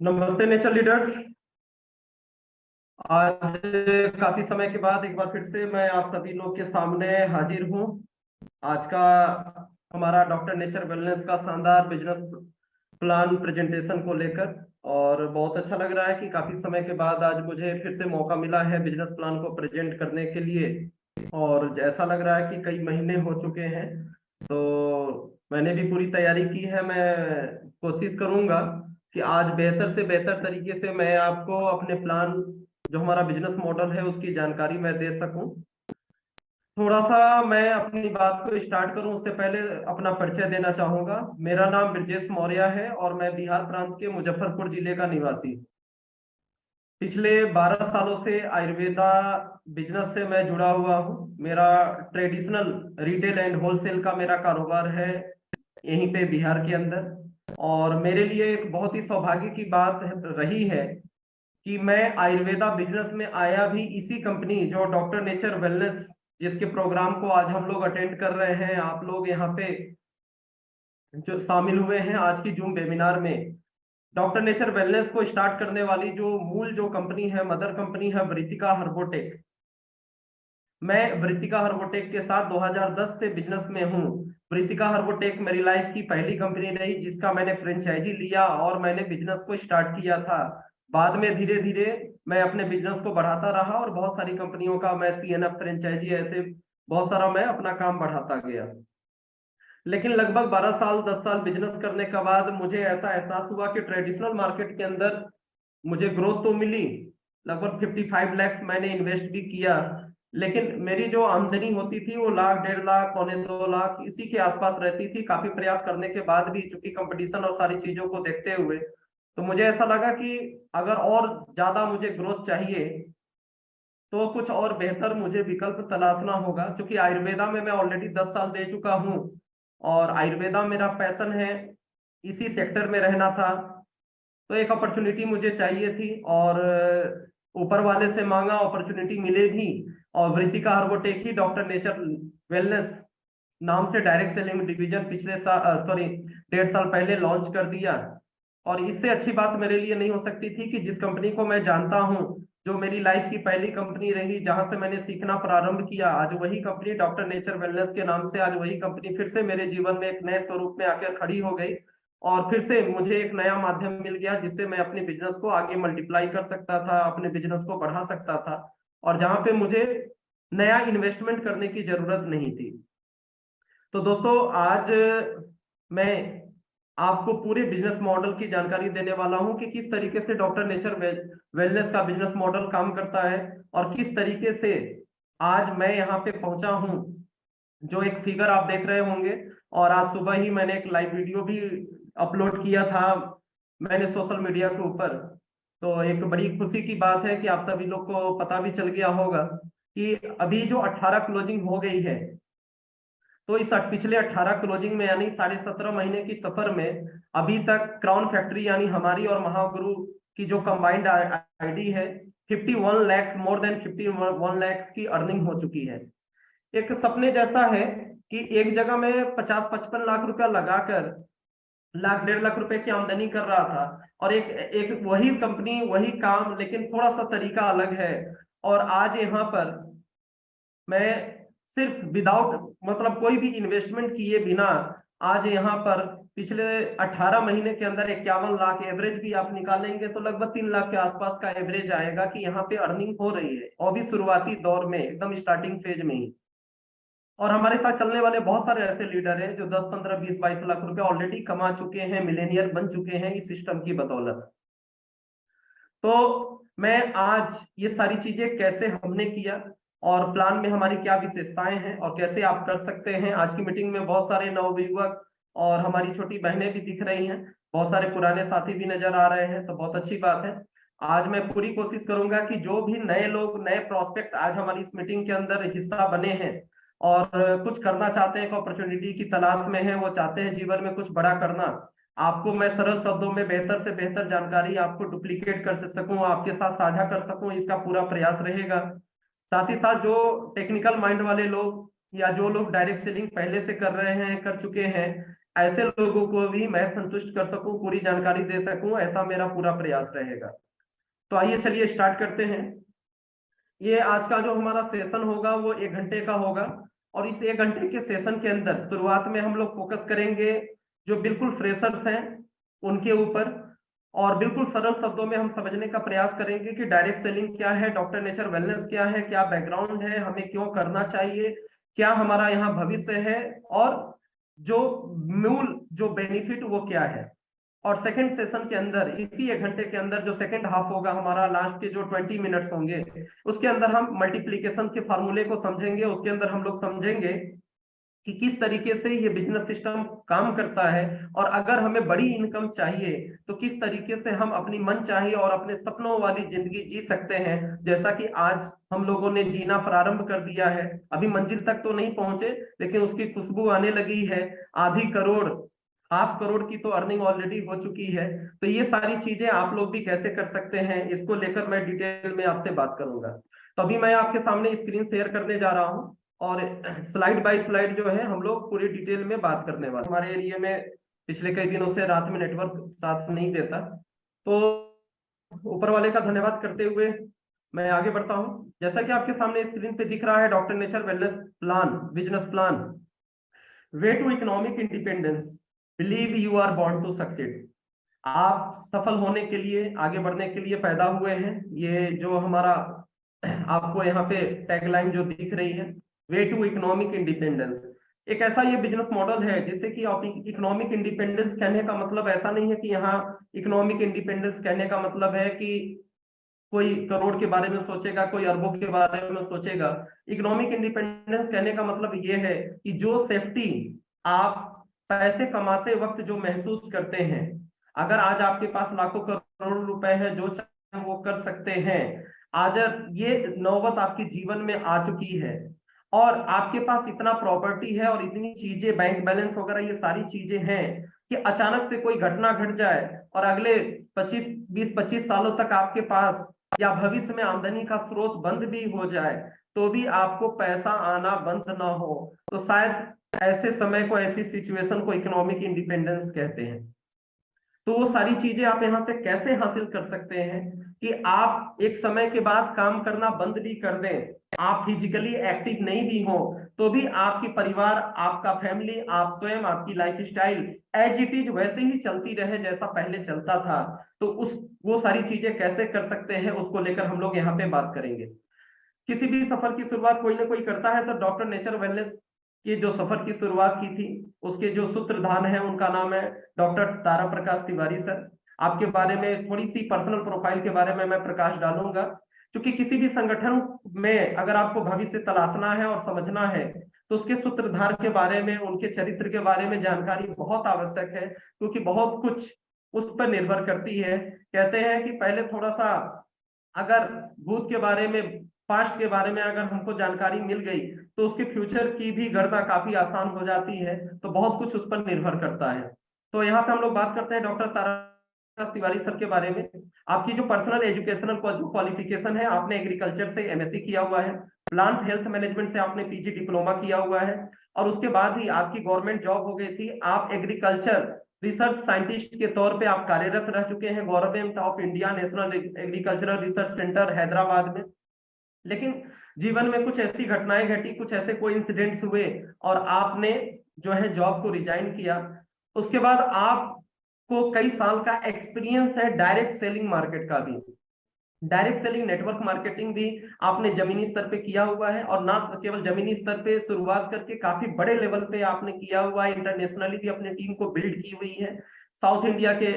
नमस्ते nature leaders. आज काफी समय के बाद एक बार फिर से मैं आप सभी लोग के सामने हाजिर हूँ। आज का हमारा डॉक्टर नेचर वेलनेस का शानदार बिजनेस प्लान प्रेजेंटेशन को लेकर, और बहुत अच्छा लग रहा है कि काफी समय के बाद आज मुझे फिर से मौका मिला है बिजनेस प्लान को प्रेजेंट करने के लिए। और ऐसा लग रहा है कि कई महीने हो चुके हैं, तो मैंने भी पूरी तैयारी की है। मैं कोशिश करूंगा कि आज बेहतर से बेहतर तरीके से मैं आपको अपने प्लान, जो हमारा बिजनेस मॉडल है, उसकी जानकारी मैं दे सकूं। थोड़ा सा मैं अपनी बात को स्टार्ट करूं उससे पहले अपना परिचय देना चाहूंगा। मेरा नाम ब्रजेश मौर्य है और मैं बिहार प्रांत के मुजफ्फरपुर जिले का निवासी। पिछले 12 सालों से आयुर्वेदा बिजनेस से मैं जुड़ा हुआ हूँ। मेरा ट्रेडिशनल रिटेल एंड होलसेल का मेरा कारोबार है यहीं पे बिहार के अंदर। और मेरे लिए एक बहुत ही सौभाग्य की बात रही है कि मैं आयुर्वेदा बिजनेस में आया भी इसी कंपनी, जो डॉक्टर नेचर वेलनेस, जिसके प्रोग्राम को आज हम लोग अटेंड कर रहे हैं, आप लोग यहाँ पे जो शामिल हुए हैं आज की जूम वेबिनार में। डॉक्टर नेचर वेलनेस को स्टार्ट करने वाली जो कंपनी है, मदर कंपनी है वृत्तिका हर्बोटेक। मैं वृत्तिका हर्बोटेक के साथ 2010 से बिजनेस में हूँ। वृत्तिका हर्बोटेक मेरी लाइफ की पहली कंपनी रही जिसका मैंने फ्रेंचाइजी लिया और मैंने बिजनेस को स्टार्ट किया था। बाद में धीरे धीरे मैं अपने बिजनेस को बढ़ाता रहा और बहुत सारी कंपनियों का मैं सीएनएफ फ्रेंचाइजी, ऐसे बहुत सारा मैं अपना काम बढ़ाता गया। लेकिन लगभग 12 साल 10 साल बिजनेस करने के बाद मुझे ऐसा एहसास हुआ कि ट्रेडिशनल मार्केट के अंदर मुझे ग्रोथ तो मिली, लगभग 55 लैक्स मैंने इन्वेस्ट भी किया, लेकिन मेरी जो आमदनी होती थी वो लाख 1.5 लाख 2.25 लाख इसी के आसपास रहती थी। काफी प्रयास करने के बाद भी, चूंकि कंपटीशन और सारी चीजों को देखते हुए, तो मुझे ऐसा लगा कि अगर और ज्यादा मुझे ग्रोथ चाहिए तो कुछ और बेहतर मुझे विकल्प तलाशना होगा। क्योंकि आयुर्वेदा में मैं ऑलरेडी 10 साल दे चुका हूँ और आयुर्वेदा मेरा पैशन है, इसी सेक्टर में रहना था। तो एक अपॉर्चुनिटी मुझे चाहिए थी और ऊपर वाले से मांगा, अपॉर्चुनिटी मिले भी। और वृत्तिका हर्बोटेक ही डॉक्टर नेचर वेलनेस नाम से डायरेक्ट सेलिंग डिवीजन पिछले साल, सॉरी, 1.5 साल पहले लॉन्च कर दिया। और इससे अच्छी बात मेरे लिए नहीं हो सकती थी कि जिस कंपनी को मैं जानता हूँ, जो मेरी लाइफ की पहली कंपनी रही जहां से मैंने सीखना प्रारंभ किया, आज वही कंपनी डॉक्टर नेचर वेलनेस के नाम से, आज वही कंपनी फिर से मेरे जीवन में एक नए स्वरूप में आकर खड़ी हो गई। और फिर से मुझे एक नया माध्यम मिल गया जिससे मैं अपने बिजनेस को आगे मल्टीप्लाई कर सकता था, अपने बिजनेस को बढ़ा सकता था, और जहां पे मुझे नया इन्वेस्टमेंट करने की जरूरत नहीं थी। तो दोस्तों, आज मैं आपको पूरे बिजनेस मॉडल की जानकारी देने वाला हूं कि किस तरीके से डॉक्टर नेचर वेलनेस का बिजनेस मॉडल काम करता है और किस तरीके से आज मैं यहाँ पे पहुंचा हूं। जो एक फिगर आप देख रहे होंगे, और आज सुबह ही मैंने एक लाइव वीडियो भी अपलोड किया था मैंने सोशल मीडिया के ऊपर। तो एक बड़ी खुशी की बात है कि आप सभी लोग को पता भी चल गया होगा कि अभी जो 18 क्लोजिंग हो गई है, तो इस पिछले 18 क्लोजिंग में, यानी 17.5 महीने की सफर में, अभी तक क्राउन फैक्ट्री यानी हमारी और महागुरु की जो कंबाइंड आईडी है, 51 लैक्स, मोर देन 51 लैक्स की अर्निंग हो चुकी है। एक सपने जैसा है कि एक जगह में 50-55 लाख रुपया लगाकर लाख 1.5 लाख रुपए की आमदनी कर रहा था, और एक एक वही कंपनी वही काम, लेकिन थोड़ा सा तरीका अलग है। और आज यहाँ पर मैं सिर्फ विदाउट, मतलब कोई भी इन्वेस्टमेंट किए बिना, आज यहाँ पर पिछले 18 महीने के अंदर 51 लाख एवरेज भी आप निकालेंगे तो लगभग 3 लाख के आसपास का एवरेज आएगा कि यहाँ पे अर्निंग हो रही है, और भी शुरुआती दौर में, एकदम स्टार्टिंग फेज में ही। और हमारे साथ चलने वाले बहुत सारे ऐसे लीडर हैं जो 10, 15, 20, 22 लाख रुपए ऑलरेडी कमा चुके हैं, मिलेनियर बन चुके हैं इस सिस्टम की बदौलत। तो मैं आज ये सारी चीजें कैसे हमने किया और प्लान में हमारी क्या विशेषताएं हैं और कैसे आप कर सकते हैं। आज की मीटिंग में बहुत सारे नवयुवक और हमारी छोटी बहनें भी दिख रही हैं, बहुत सारे पुराने साथी भी नजर आ रहे हैं, तो बहुत अच्छी बात है। आज मैं पूरी कोशिश करूंगा कि जो भी नए लोग, नए प्रोस्पेक्ट आज हमारी इस मीटिंग के अंदर हिस्सा बने हैं और कुछ करना चाहते हैं, एक अपॉर्चुनिटी की तलाश में है, वो चाहते हैं जीवन में कुछ बड़ा करना, आपको मैं सरल शब्दों में बेहतर से बेहतर जानकारी आपको डुप्लीकेट कर सकूं, आपके साथ साझा कर सकूं, इसका पूरा प्रयास रहेगा। साथ ही साथ जो टेक्निकल माइंड वाले लोग या जो लोग डायरेक्ट सेलिंग पहले से कर रहे हैं, कर चुके हैं, ऐसे लोगों को भी मैं संतुष्ट कर सकूं, पूरी जानकारी दे सकूं, ऐसा मेरा पूरा प्रयास रहेगा। तो आइए चलिए स्टार्ट करते हैं। ये आज का जो हमारा सेशन होगा वो 1 घंटे का होगा, और इस 1 घंटे के सेशन के अंदर शुरुआत में हम लोग फोकस करेंगे जो बिल्कुल फ्रेशर्स हैं उनके ऊपर, और बिल्कुल सरल शब्दों में हम समझने का प्रयास करेंगे कि डायरेक्ट सेलिंग क्या है, डॉक्टर नेचर वेलनेस क्या है, क्या बैकग्राउंड है, हमें क्यों करना चाहिए, क्या हमारा यहाँ भविष्य है, और जो मूल जो बेनिफिट वो क्या है। और सेकंड सेशन के अंदर, इसी 1 घंटे के अंदर जो सेकंड हाफ होगा हमारा, लास्ट के जो 20 मिनट्स होंगे, उसके अंदर हम मल्टीप्लीकेशन के फार्मूले को समझेंगे। उसके अंदर हम लोग समझेंगे कि किस तरीके से ये बिजनेस सिस्टम काम करता है, और अगर हमें बड़ी इनकम चाहिए तो किस तरीके से हम अपनी मन चाहिए और अपने सपनों वाली जिंदगी जी सकते हैं, जैसा कि आज हम लोगों ने जीना प्रारंभ कर दिया है। अभी मंजिल तक तो नहीं पहुंचे, लेकिन उसकी खुशबू आने लगी है। आधी करोड़, 500 करोड़ की तो अर्निंग ऑलरेडी हो चुकी है। तो ये सारी चीजें आप लोग भी कैसे कर सकते हैं, इसको लेकर मैं डिटेल में आपसे बात करूंगा। तो अभी मैं आपके सामने स्क्रीन शेयर करने जा रहा हूं, और स्लाइड बाय स्लाइड जो है हम लोग पूरी डिटेल में बात करने वाले। हमारे एरिया में पिछले कई दिनों से रात में नेटवर्क साथ नहीं देता, तो ऊपर वाले का धन्यवाद करते हुए मैं आगे बढ़ता हूं। जैसा कि आपके सामने स्क्रीन पे दिख रहा है, doctor nature wellness plan, business plan, way to economic independence, believe you are born to succeed. आप सफल होने के लिए, आगे बढ़ने के लिए पैदा हुए हैं। ये जो हमारा आपको यहाँ पे टैगलाइन जो दिख रही है, वे टू इकोनॉमिक इंडिपेंडेंस, एक ऐसा ये बिजनेस मॉडल है जिससे कि आप इकोनॉमिक इंडिपेंडेंस कहने का मतलब ऐसा नहीं है कि यहाँ इकोनॉमिक इंडिपेंडेंस कहने का मतलब है कि कोई करोड़ के बारे में सोचेगा, कोई अरबों के बारे में सोचेगा। इकोनॉमिक इंडिपेंडेंस कहने का मतलब ये है कि जो सेफ्टी आप पैसे कमाते वक्त जो महसूस करते हैं, अगर आज आपके पास लाखों करोड़ रुपए हैं, जो चाहे वो कर सकते हैं। आज ये नौबत आपके जीवन में आ चुकी है, और आपके पास इतना प्रॉपर्टी है और इतनी चीजें, बैंक बैलेंस वगैरह, ये सारी चीजें हैं कि अचानक से कोई घटना घट जाए और अगले 20-25 सालों तक आपके पास या भविष्य में आमदनी का स्रोत बंद भी हो जाए, तो भी आपको पैसा आना बंद ना हो, तो शायद ऐसे समय को, ऐसी सिचुएशन को इकोनॉमिक इंडिपेंडेंस कहते हैं। तो वो सारी चीजें आप यहाँ से कैसे हासिल कर सकते हैं कि आप एक समय के बाद काम करना बंद भी कर दें, आप फिजिकली एक्टिव नहीं भी हो, तो भी आपकी परिवार, आपका फैमिली, आप स्वयं, आपकी lifestyle as it is वैसे ही चलती रहे जैसा पहले चलता था। तो उस वो सारी चीजें कैसे कर सकते हैं, उसको लेकर हम लोग यहाँ पे बात करेंगे। किसी भी सफर की शुरुआत कोई ना कोई करता है, तो डॉक्टर नेचर वेलनेस की जो सफर की शुरुआत की थी, उसके जो सूत्रधार हैं उनका नाम है डॉक्टर तारा प्रकाश तिवारी सर। आपके बारे में थोड़ी सी पर्सनल प्रोफाइल के बारे में मैं प्रकाश डालूंगा, क्योंकि किसी भी संगठन में अगर आपको भविष्य तलाशना है और समझना है, तो उसके सूत्रधार के बारे में, उनके चरित्र के बारे में जानकारी बहुत आवश्यक है, क्योंकि बहुत कुछ उस पर निर्भर करती है। कहते हैं कि पहले थोड़ा सा अगर भूत के बारे में, पास्ट के बारे में अगर हमको जानकारी मिल गई, तो उसके फ्यूचर की भी गणना काफी आसान हो जाती है। तो बहुत कुछ उस पर निर्भर करता है। तो यहाँ पे हम लोग बात करते हैं डॉक्टर तारा तिवारी सर के बारे में। आपकी जो पर्सनल एजुकेशनल क्वालिफिकेशन है, आपने एग्रीकल्चर से एमएससी किया हुआ है, प्लांट हेल्थ मैनेजमेंट से आपने पीजी डिप्लोमा किया हुआ है, और उसके बाद ही आपकी गवर्नमेंट जॉब हो गई थी। आप एग्रीकल्चर रिसर्च साइंटिस्ट के तौर पे आप कार्यरत रह चुके हैं government of India national agricultural research centre Hyderabad में। लेकिन जीवन में कुछ ऐसी घटनाएं घटी, कुछ ऐसे कोई इंसिडेंट्स हुए, और आपने जो है जॉब को रिजाइन किया। उसके बाद आपको कई साल का एक्सपीरियंस है डायरेक्ट सेलिंग मार्केट का भी, डायरेक्ट सेलिंग नेटवर्क मार्केटिंग भी आपने जमीनी स्तर पे किया हुआ है, और ना केवल जमीनी स्तर पे शुरुआत करके काफी बड़े लेवल पे आपने किया हुआ है, इंटरनेशनली भी अपनी टीम को बिल्ड की हुई है। साउथ इंडिया के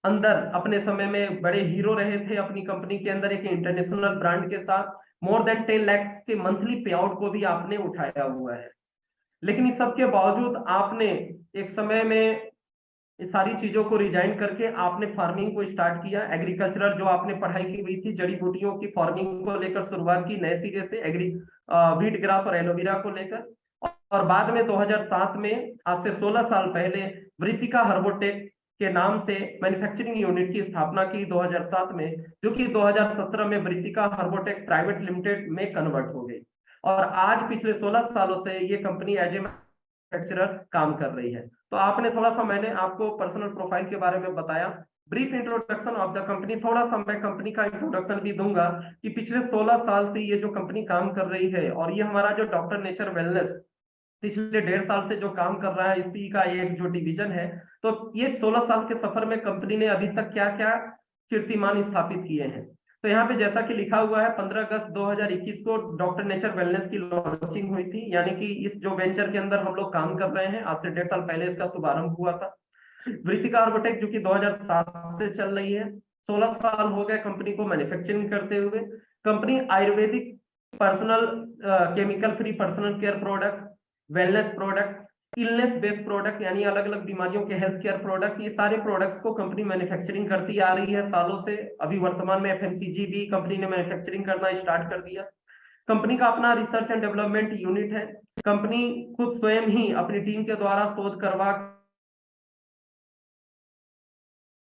अंदर अपने समय में बड़े हीरो रहे थे अपनी कंपनी के अंदर, एक इंटरनेशनल ब्रांड के साथ मोर देन 10 लाख के मंथली पे आउट को भी आपने उठाया हुआ है। लेकिन इस सब के बावजूद आपने एक समय में इस सारी चीजों को रिजाइन करके आपने फार्मिंग को स्टार्ट किया। एग्रीकल्चरल जो आपने पढ़ाई की हुई थी, जड़ी बूटियों की फार्मिंग को लेकर शुरुआत की नए सिरे से, व्हीट ग्रास और एलोवेरा को लेकर। और बाद में 2007 में, आज से 16 साल पहले, वृत्तिका हर्बोटेक के नाम से मैन्युफैक्चरिंग यूनिट की स्थापना की 2007 में, जो कि 2017 में वृत्तिका हर्बोटेक प्राइवेट लिमिटेड में कन्वर्ट हो गई। और आज पिछले 16 सालों से ये कंपनी एज ए मैन्युफैक्चरर काम कर रही है। तो आपने थोड़ा सा, मैंने आपको पर्सनल प्रोफाइल के बारे में बताया, brief introduction of the company. थोड़ा सा मैं कंपनी का इंट्रोडक्शन भी दूंगा कि पिछले 16 साल से ये जो कंपनी काम कर रही है, और ये हमारा जो डॉक्टर नेचर वेलनेस पिछले 1.5 साल से जो काम कर रहा है, इसी का एक जो डिवीजन है। तो ये 16 साल के सफर में कंपनी ने अभी तक क्या क्या कीर्तिमान स्थापित किए हैं। तो यहाँ पे जैसा कि लिखा हुआ है, 15 अगस्त 2021 को डॉक्टर नेचर वेलनेस की लॉन्चिंग हुई थी, यानी कि इस जो वेंचर के अंदर हम लोग काम कर रहे हैं, आज से 1.5 साल पहले इसका शुभारंभ हुआ था। वृत्तिका आर्बोटेक जो कि 2007 से चल रही है, 16 साल हो गए कंपनी को मैन्युफैक्चरिंग करते हुए। Company Ayurvedic personal chemical free personal care product, wellness product, illness based product यानी अलग अलग बीमारियों के हेल्थ केयर प्रोडक्ट, ये सारे प्रोडक्ट्स को कंपनी मैन्युफैक्चरिंग करती आ रही है सालों से। अभी वर्तमान में एफएमसीजी भी कंपनी ने मैन्युफैक्चरिंग करना स्टार्ट कर दिया। कंपनी का अपना रिसर्च एंड डेवलपमेंट यूनिट है। कंपनी खुद स्वयं ही अपनी टीम के द्वारा शोध करवा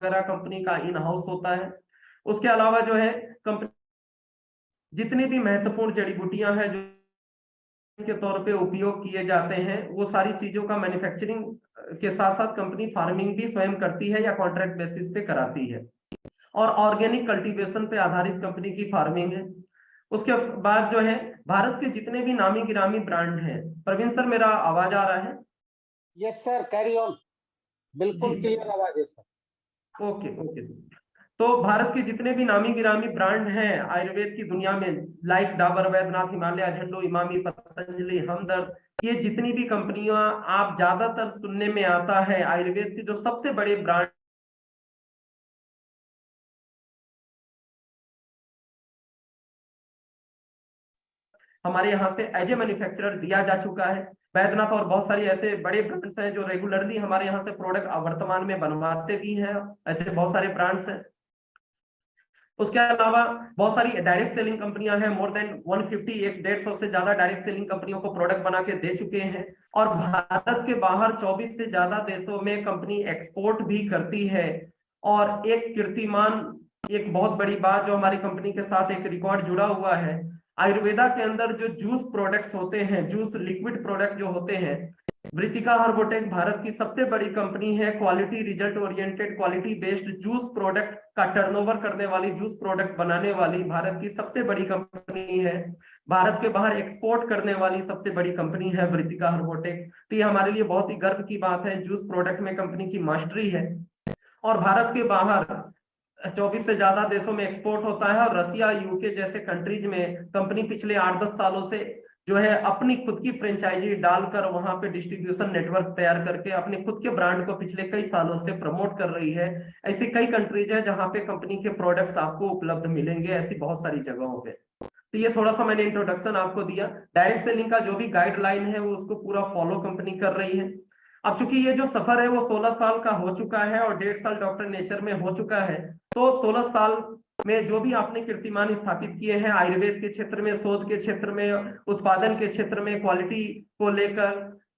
कंपनी का इन हाउस होता है। उसके अलावा जो है कंपनी जितनी भी महत्वपूर्ण जड़ी बूटियां हैं जो के तौर पे उपयोग किए जाते हैं, वो सारी चीजों का मैन्युफैक्चरिंग के साथ साथ कंपनी फार्मिंग भी स्वयं करती है या कॉन्ट्रैक्ट बेसिस पे कराती है, और ऑर्गेनिक कल्टीवेशन पे आधारित कंपनी की फार्मिंग है। उसके बाद जो है भारत के जितने भी नामी गिरामी ब्रांड हैं। प्रवीण सर, मेरा आवाज आ रहा है? Yes sir, carry on. बिल्कुल जी क्लियर आवाज है सर। Okay okay sir. तो भारत के जितने भी नामी गिरामी ब्रांड हैं आयुर्वेद की दुनिया में, लाइक डाबर, वैद्यनाथ, हिमालय, झंडू, इमामी, पतंजलि, हमदर्द, ये जितनी भी कंपनियां आप ज्यादातर सुनने में आता है, आयुर्वेद के जो सबसे बड़े ब्रांड हमारे यहाँ से एज ए मैन्युफैक्चरर दिया जा चुका है। वैद्यनाथ और बहुत सारी ऐसे बड़े ब्रांड्स हैं जो रेगुलरली हमारे यहाँ से प्रोडक्ट वर्तमान में बनवाते भी हैं, ऐसे बहुत सारे ब्रांड्स हैं। उसके अलावा बहुत सारी डायरेक्ट सेलिंग कंपनियां हैं, मोर देन 150, 150 से ज्यादा डायरेक्ट सेलिंग कंपनियों को प्रोडक्ट बना के दे चुके हैं। और भारत के बाहर 24 से ज्यादा देशों में कंपनी एक्सपोर्ट भी करती है। और एक कीर्तिमान, एक बहुत बड़ी बात जो हमारी कंपनी के साथ एक रिकॉर्ड जुड़ा हुआ है, आयुर्वेदा के अंदर जो जूस प्रोडक्ट्स होते हैं, जूस लिक्विड प्रोडक्ट जो होते हैं, वृत्तिका आर्बोटेक भारत की सबसे बड़ी कंपनी है। Quality result oriented, quality based juice product का टर्नओवर करने वाली, जूस प्रोडक्ट बनाने वाली भारत की सबसे बड़ी कंपनी है। भारत के बाहर एक्सपोर्ट करने वाली सबसे बड़ी कंपनी है वृत्तिका आर्बोटेक। तो ये हमारे लिए बहुत ही गर्व की बात है, जूस प्रोडक्ट में कंपनी की मास्टरी है। और भारत के बाहर 24 से ज्यादा देशों में एक्सपोर्ट होता है। और रसिया, यूके जैसे कंट्रीज में कंपनी पिछले 8-10 सालों से जो है अपनी खुद की फ्रेंचाइजी डालकर वहां पे डिस्ट्रीब्यूशन नेटवर्क तैयार करके अपने खुद के ब्रांड को पिछले कई सालों से प्रमोट कर रही है। ऐसी कई कंट्रीज है जहां पे कंपनी के प्रोडक्ट्स आपको उपलब्ध मिलेंगे, ऐसी बहुत सारी जगहों पे। तो ये थोड़ा सा मैंने इंट्रोडक्शन आपको दिया। डायरेक्ट सेलिंग का जो भी गाइडलाइन है वो उसको पूरा फॉलो कंपनी कर रही है। अब चूंकि ये जो सफर है वो 16 साल का हो चुका है और 1.5 साल डॉक्टर नेचर में हो चुका है, तो 16 साल में जो भी आपने कीर्तिमान स्थापित किए हैं आयुर्वेद के क्षेत्र में, शोध के क्षेत्र में, उत्पादन के क्षेत्र में, क्वालिटी को लेकर,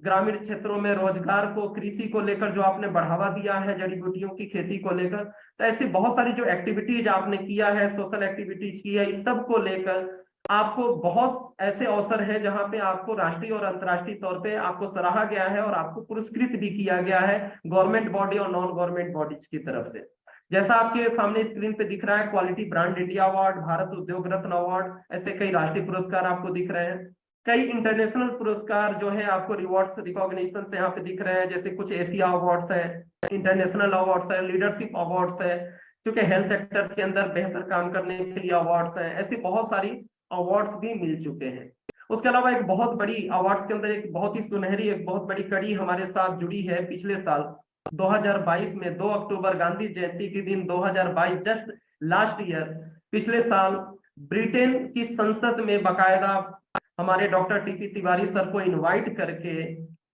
ग्रामीण क्षेत्रों में रोजगार को, कृषि को लेकर जो आपने बढ़ावा दिया है, जड़ी बूटियों की खेती को लेकर, तो ऐसी बहुत सारी जो एक्टिविटीज आपने किया है, सोशल एक्टिविटीज की है, इस सब को लेकर आपको बहुत ऐसे अवसर है जहां पे आपको राष्ट्रीय और अंतर्राष्ट्रीय तौर पे आपको सराहा गया है और आपको पुरस्कृत भी किया गया है गवर्नमेंट बॉडी और नॉन गवर्नमेंट बॉडीज की तरफ से। जैसा आपके सामने स्क्रीन पे दिख रहा है, quality brand India award, Bharat उद्योग रत्न अवार्ड, ऐसे कई राष्ट्रीय पुरस्कार आपको दिख रहे हैं। कई इंटरनेशनल पुरस्कार जो है आपको रिवॉर्ड्स, रिकॉग्निशन से यहाँ पे दिख रहे हैं, जैसे कुछ एशिया अवार्ड्स है, इंटरनेशनल अवार्ड्स है, लीडरशिप अवार्ड्स है, क्योंकि हेल्थ सेक्टर के अंदर बेहतर काम करने के लिए अवार्ड्स है, ऐसी बहुत सारी अवार्ड्स भी मिल चुके हैं। उसके अलावा एक बहुत बड़ी अवार्ड्स के अंदर एक बहुत ही सुनहरी, एक बहुत बड़ी कड़ी हमारे साथ जुड़ी है। पिछले साल 2022 में 2 अक्टूबर गांधी जयंती के दिन 2022, जस्ट लास्ट ईयर, पिछले साल ब्रिटेन की संसद में बाकायदा हमारे डॉक्टर टीपी तिवारी सर को इनवाइट करके,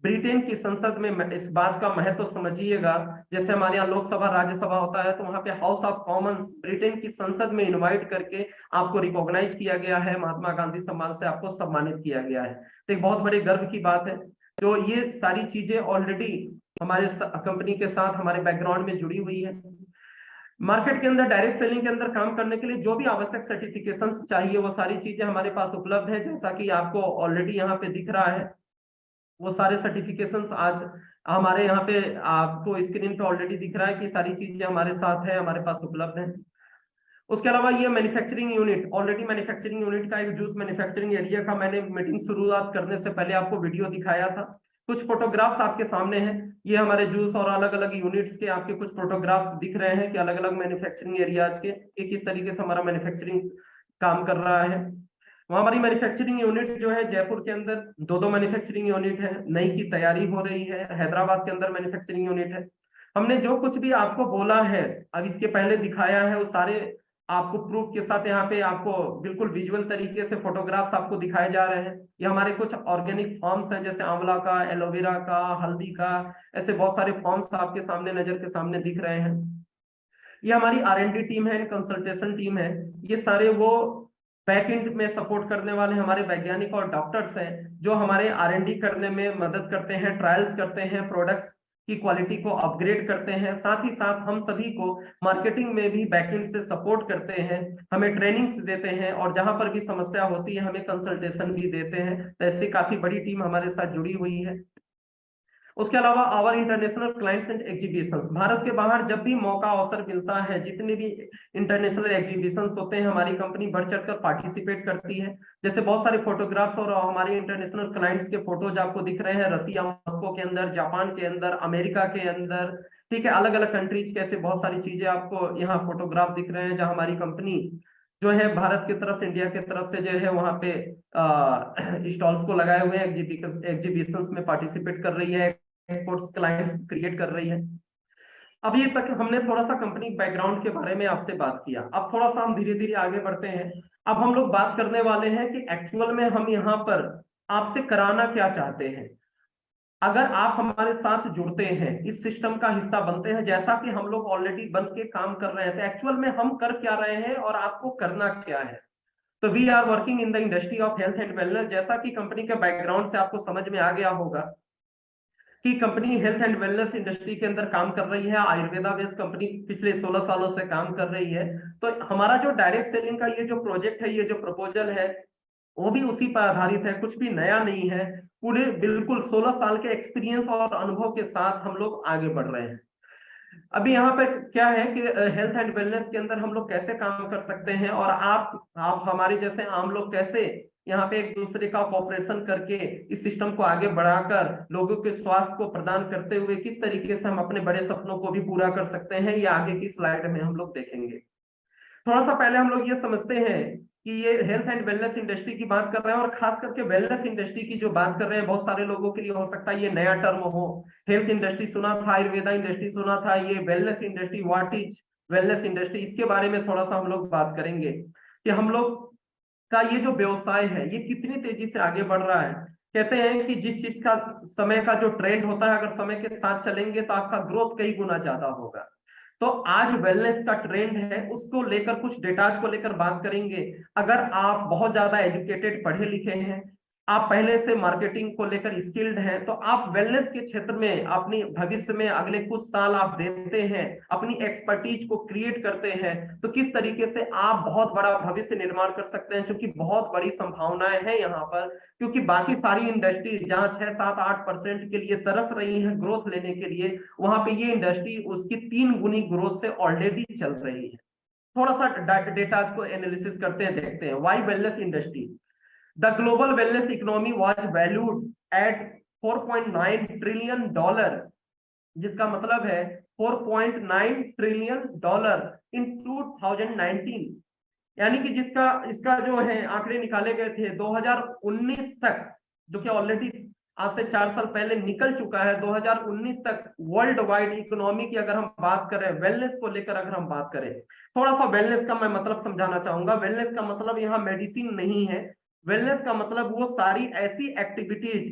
ब्रिटेन की संसद में, इस बात का महत्व तो समझिएगा, जैसे हमारे यहाँ लोकसभा राज्यसभा होता है तो वहां पे हाउस ऑफ कॉमन्स ब्रिटेन की संसद में इनवाइट करके आपको रिकॉग्नाइज किया गया है, महात्मा गांधी सम्मान से आपको सम्मानित किया गया है। तो एक बहुत बड़े गर्व की बात है। तो ये सारी चीजें ऑलरेडी हमारे कंपनी के साथ हमारे बैकग्राउंड में जुड़ी हुई है। मार्केट के अंदर डायरेक्ट सेलिंग के अंदर काम करने के लिए जो भी आवश्यक सर्टिफिकेशंस चाहिए वो सारी चीजें हमारे पास उपलब्ध है, जैसा कि आपको ऑलरेडी यहाँ पे दिख रहा है। वो सारे सर्टिफिकेशंस आज हमारे यहाँ पे आपको स्क्रीन पे ऑलरेडी दिख रहा है कि सारी चीजें हमारे साथ है, हमारे पास उपलब्ध है। उसके अलावा ये manufacturing unit, already manufacturing unit का एक जूस मैन्युफैक्चरिंग एरिया का मैंने मीटिंग शुरुआत करने से पहले आपको वीडियो दिखाया था। कुछ फोटोग्राफ्स आपके सामने हैं, ये हमारे जूस और अलग अलग यूनिट्स के आपके कुछ फोटोग्राफ्स दिख रहे हैं कि अलग अलग मैन्युफैक्चरिंग एरियाज के किस तरीके से हमारा मैन्युफैक्चरिंग काम कर रहा है। वहाँ हमारी मैन्युफैक्चरिंग यूनिट जो है जयपुर के अंदर दो मैन्युफैक्चरिंग यूनिट है, नई की तैयारी हो रही है, हैदराबाद के अंदर मैन्युफैक्चरिंग यूनिट है। हमने जो कुछ भी आपको बोला है अब इसके पहले दिखाया है, वो सारे आपको प्रूफ के साथ यहाँ पे आपको बिल्कुल विजुअल तरीके से फोटोग्राफ्स आपको दिखाए जा रहे हैं। ये हमारे कुछ ऑर्गेनिक फॉर्म्स हैं, जैसे आंवला का, एलोवेरा का, हल्दी का, ऐसे बहुत सारे फॉर्म्स आपके सामने नजर के सामने दिख रहे हैं। ये हमारी R&D टीम है, कंसल्टेशन टीम है। ये सारे वो बैक एंड में सपोर्ट करने वाले हमारे वैज्ञानिक और डॉक्टर्स हैं जो हमारे R&D करने में मदद करते हैं, ट्रायल्स करते हैं, प्रोडक्ट्स की क्वालिटी को अपग्रेड करते हैं। साथ ही साथ हम सभी को मार्केटिंग में भी बैकएंड से सपोर्ट करते हैं, हमें ट्रेनिंग्स देते हैं, और जहां पर भी समस्या होती है हमें कंसल्टेशन भी देते हैं। तो ऐसी काफी बड़ी टीम हमारे साथ जुड़ी हुई है। उसके अलावा our international clients and exhibitions, Bharat के बाहर जब भी मौका अवसर मिलता है, जितने भी इंटरनेशनल एग्जीबिशंस होते हैं, हमारी कंपनी बढ़ चढ़कर पार्टिसिपेट करती है। जैसे बहुत सारे फोटोग्राफ्स और हमारे इंटरनेशनल क्लाइंट्स के फोटोज आपको दिख रहे हैं, रसिया, मॉस्को के अंदर, जापान के अंदर, अमेरिका के अंदर, ठीक है, अलग अलग कंट्रीज के ऐसे बहुत सारी चीजें आपको यहाँ फोटोग्राफ दिख रहे हैं, जहाँ हमारी कंपनी जो है भारत की तरफ से, इंडिया की तरफ से जो है वहाँ पे स्टॉल्स को लगाए हुए एग्जीबिशंस में पार्टिसिपेट कर रही है, एक्सपोर्ट्स क्लाइंट्स क्रिएट कर रही है। अभी तक हमने थोड़ा सा कंपनी बैकग्राउंड के बारे में आपसे बात किया, अब थोड़ा सा हम धीरे धीरे आगे बढ़ते हैं। अब हम लोग बात करने वाले हैं कि एक्चुअल में हम यहाँ पर आपसे कराना क्या चाहते हैं। अगर आप हमारे साथ जुड़ते हैं, इस सिस्टम का हिस्सा बनते हैं, जैसा कि हम लोग ऑलरेडी बन के काम कर रहे हैं, तो एक्चुअल में हम कर क्या रहे हैं और आपको करना क्या है। तो we are working in the industry of health and wellness. जैसा कि कंपनी के बैकग्राउंड से आपको समझ में आ गया होगा कि company health and wellness industry के अंदर काम कर रही है, आयुर्वेदा बेस्ड कंपनी पिछले 16 सालों से काम कर रही है। तो हमारा जो डायरेक्ट सेलिंग का ये जो प्रोजेक्ट है, ये जो प्रपोजल है, वो भी उसी पर आधारित है, कुछ भी नया नहीं है। पूरे बिल्कुल 16 साल के एक्सपीरियंस और अनुभव के साथ हम लोग आगे बढ़ रहे हैं। अभी यहाँ पे क्या है कि हेल्थ एंड वेलनेस के अंदर हम लोग कैसे काम कर सकते हैं, और आप हमारे जैसे आम लोग कैसे यहाँ पे एक दूसरे का कोऑपरेशन करके इस सिस्टम को आगे बढ़ाकर लोगों के स्वास्थ्य को प्रदान करते हुए किस तरीके से हम अपने बड़े सपनों को भी पूरा कर सकते हैं, ये आगे की स्लाइड में हम लोग देखेंगे। थोड़ा सा पहले हम लोग ये समझते हैं कि ये हेल्थ एंड वेलनेस इंडस्ट्री की बात कर रहे हैं, और खास करके वेलनेस इंडस्ट्री की जो बात कर रहे हैं, बहुत सारे लोगों के लिए हो सकता है ये नया टर्म हो। हेल्थ इंडस्ट्री सुना था, आयुर्वेदा इंडस्ट्री सुना था, ये wellness industry, what is wellness industry, इसके बारे में थोड़ा सा हम लोग बात करेंगे कि हम लोग का ये जो व्यवसाय है ये कितनी तेजी से आगे बढ़ रहा है। कहते हैं कि जिस चीज का समय का जो ट्रेंड होता है, अगर समय के साथ चलेंगे तो आपका ग्रोथ कई गुना ज्यादा होगा। तो आज वेलनेस का ट्रेंड है, उसको लेकर कुछ डेटाज को लेकर बात करेंगे। अगर आप बहुत ज्यादा एजुकेटेड, पढ़े लिखे हैं, आप पहले से मार्केटिंग को लेकर स्किल्ड हैं, तो आप वेलनेस के क्षेत्र में अपनी भविष्य में अगले कुछ साल आप देते हैं, अपनी एक्सपर्टीज को क्रिएट करते हैं, तो किस तरीके से आप बहुत बड़ा भविष्य निर्माण कर सकते हैं, क्योंकि बहुत बड़ी संभावनाएं हैं यहाँ पर। क्योंकि बाकी सारी इंडस्ट्री जहां 6-7-8% के लिए तरस रही है ग्रोथ लेने के लिए, वहां पे ये इंडस्ट्री उसकी 3 गुनी ग्रोथ से ऑलरेडी चल रही है। थोड़ा सा डेटा को एनालिसिस करते हैं, देखते हैं why wellness industry. The global wellness economy was valued at $4.9 trillion, जिसका मतलब है $4.9 ट्रिलियन इन 2019। यानी कि जिसका इसका जो है आंकड़े निकाले गए थे 2019 तक, जो कि ऑलरेडी आज से 4 साल पहले निकल चुका है। 2019 तक वर्ल्ड वाइड इकोनॉमी की अगर हम बात करें, वेलनेस को लेकर अगर हम बात करें, थोड़ा सा वेलनेस का मैं मतलब समझाना चाहूंगा। वेलनेस का मतलब यहाँ मेडिसिन नहीं है। वेलनेस का मतलब वो सारी ऐसी एक्टिविटीज,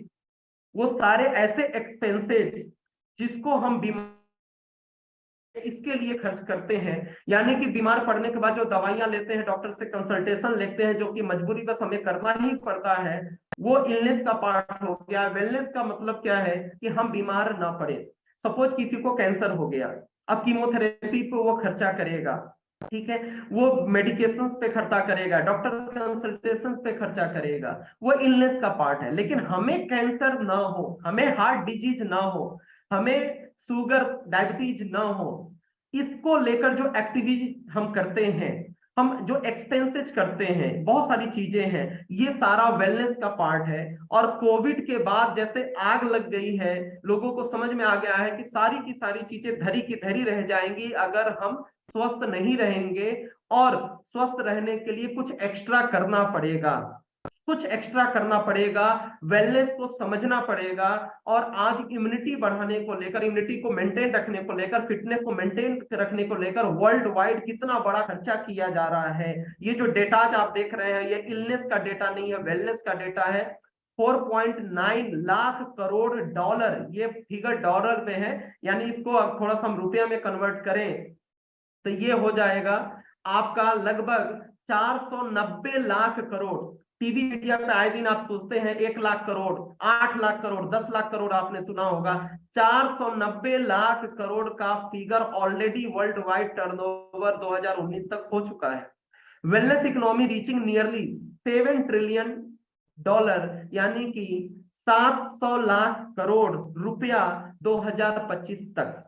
वो सारे ऐसे एक्सपेंसेस जिसको हम इसके लिए खर्च करते हैं। यानी कि बीमार पड़ने के बाद जो दवाइयां लेते हैं, डॉक्टर से कंसल्टेशन लेते हैं, जो कि मजबूरी बस हमें करना ही पड़ता है, वो इलनेस का पार्ट हो गया। वेलनेस का मतलब क्या है कि हम बीमार ना पड़े। सपोज किसी को कैंसर हो गया, अब कीमोथेरेपी पे वो खर्चा करेगा, ठीक है, वो मेडिकेशन पे खर्चा करेगा, डॉक्टर कंसल्टेशन पे खर्चा करेगा, वो इलनेस का पार्ट है। लेकिन हमें कैंसर ना हो, हमें हार्ट डिजीज ना हो, हमें शुगर डायबिटीज ना हो, इसको लेकर जो एक्टिविटी हम करते हैं, हम जो एक्सपेंसेस करते हैं, बहुत सारी चीजें हैं, ये सारा वेलनेस का पार्ट है। और कोविड के बाद जैसे आग लग गई है, लोगों को समझ में आ गया है कि सारी की सारी चीजें धरी की धरी रह जाएंगी अगर हम स्वस्थ नहीं रहेंगे, और स्वस्थ रहने के लिए कुछ एक्स्ट्रा करना पड़ेगा, कुछ एक्स्ट्रा करना पड़ेगा, वेलनेस को समझना पड़ेगा। और आज इम्यूनिटी बढ़ाने को लेकर, इम्यूनिटी को मेंटेन रखने को लेकर, फिटनेस को मेंटेन रखने को लेकर वर्ल्ड वाइड कितना बड़ा खर्चा किया जा रहा है। ये जो डेटा आप देख रहे हैं, ये इलनेस का डेटा नहीं है, वेलनेस का डेटा है। 4.9 लाख करोड़ डॉलर, ये फिगर डॉलर में है, यानी इसको थोड़ा सा हम रुपया में कन्वर्ट करें तो ये हो जाएगा आपका लगभग 490 लाख करोड़। टीवी मीडिया पे आए दिन आप सोचते हैं 1 लाख करोड़, 8 लाख करोड़, 10 लाख करोड़, आपने सुना होगा। 490 लाख करोड़ का figure already world wide turnover 2019 तक हो चुका है। Wellness economy reaching nearly 7 trillion dollar, यानी कि 700 लाख करोड़ रुपया 2025 तक।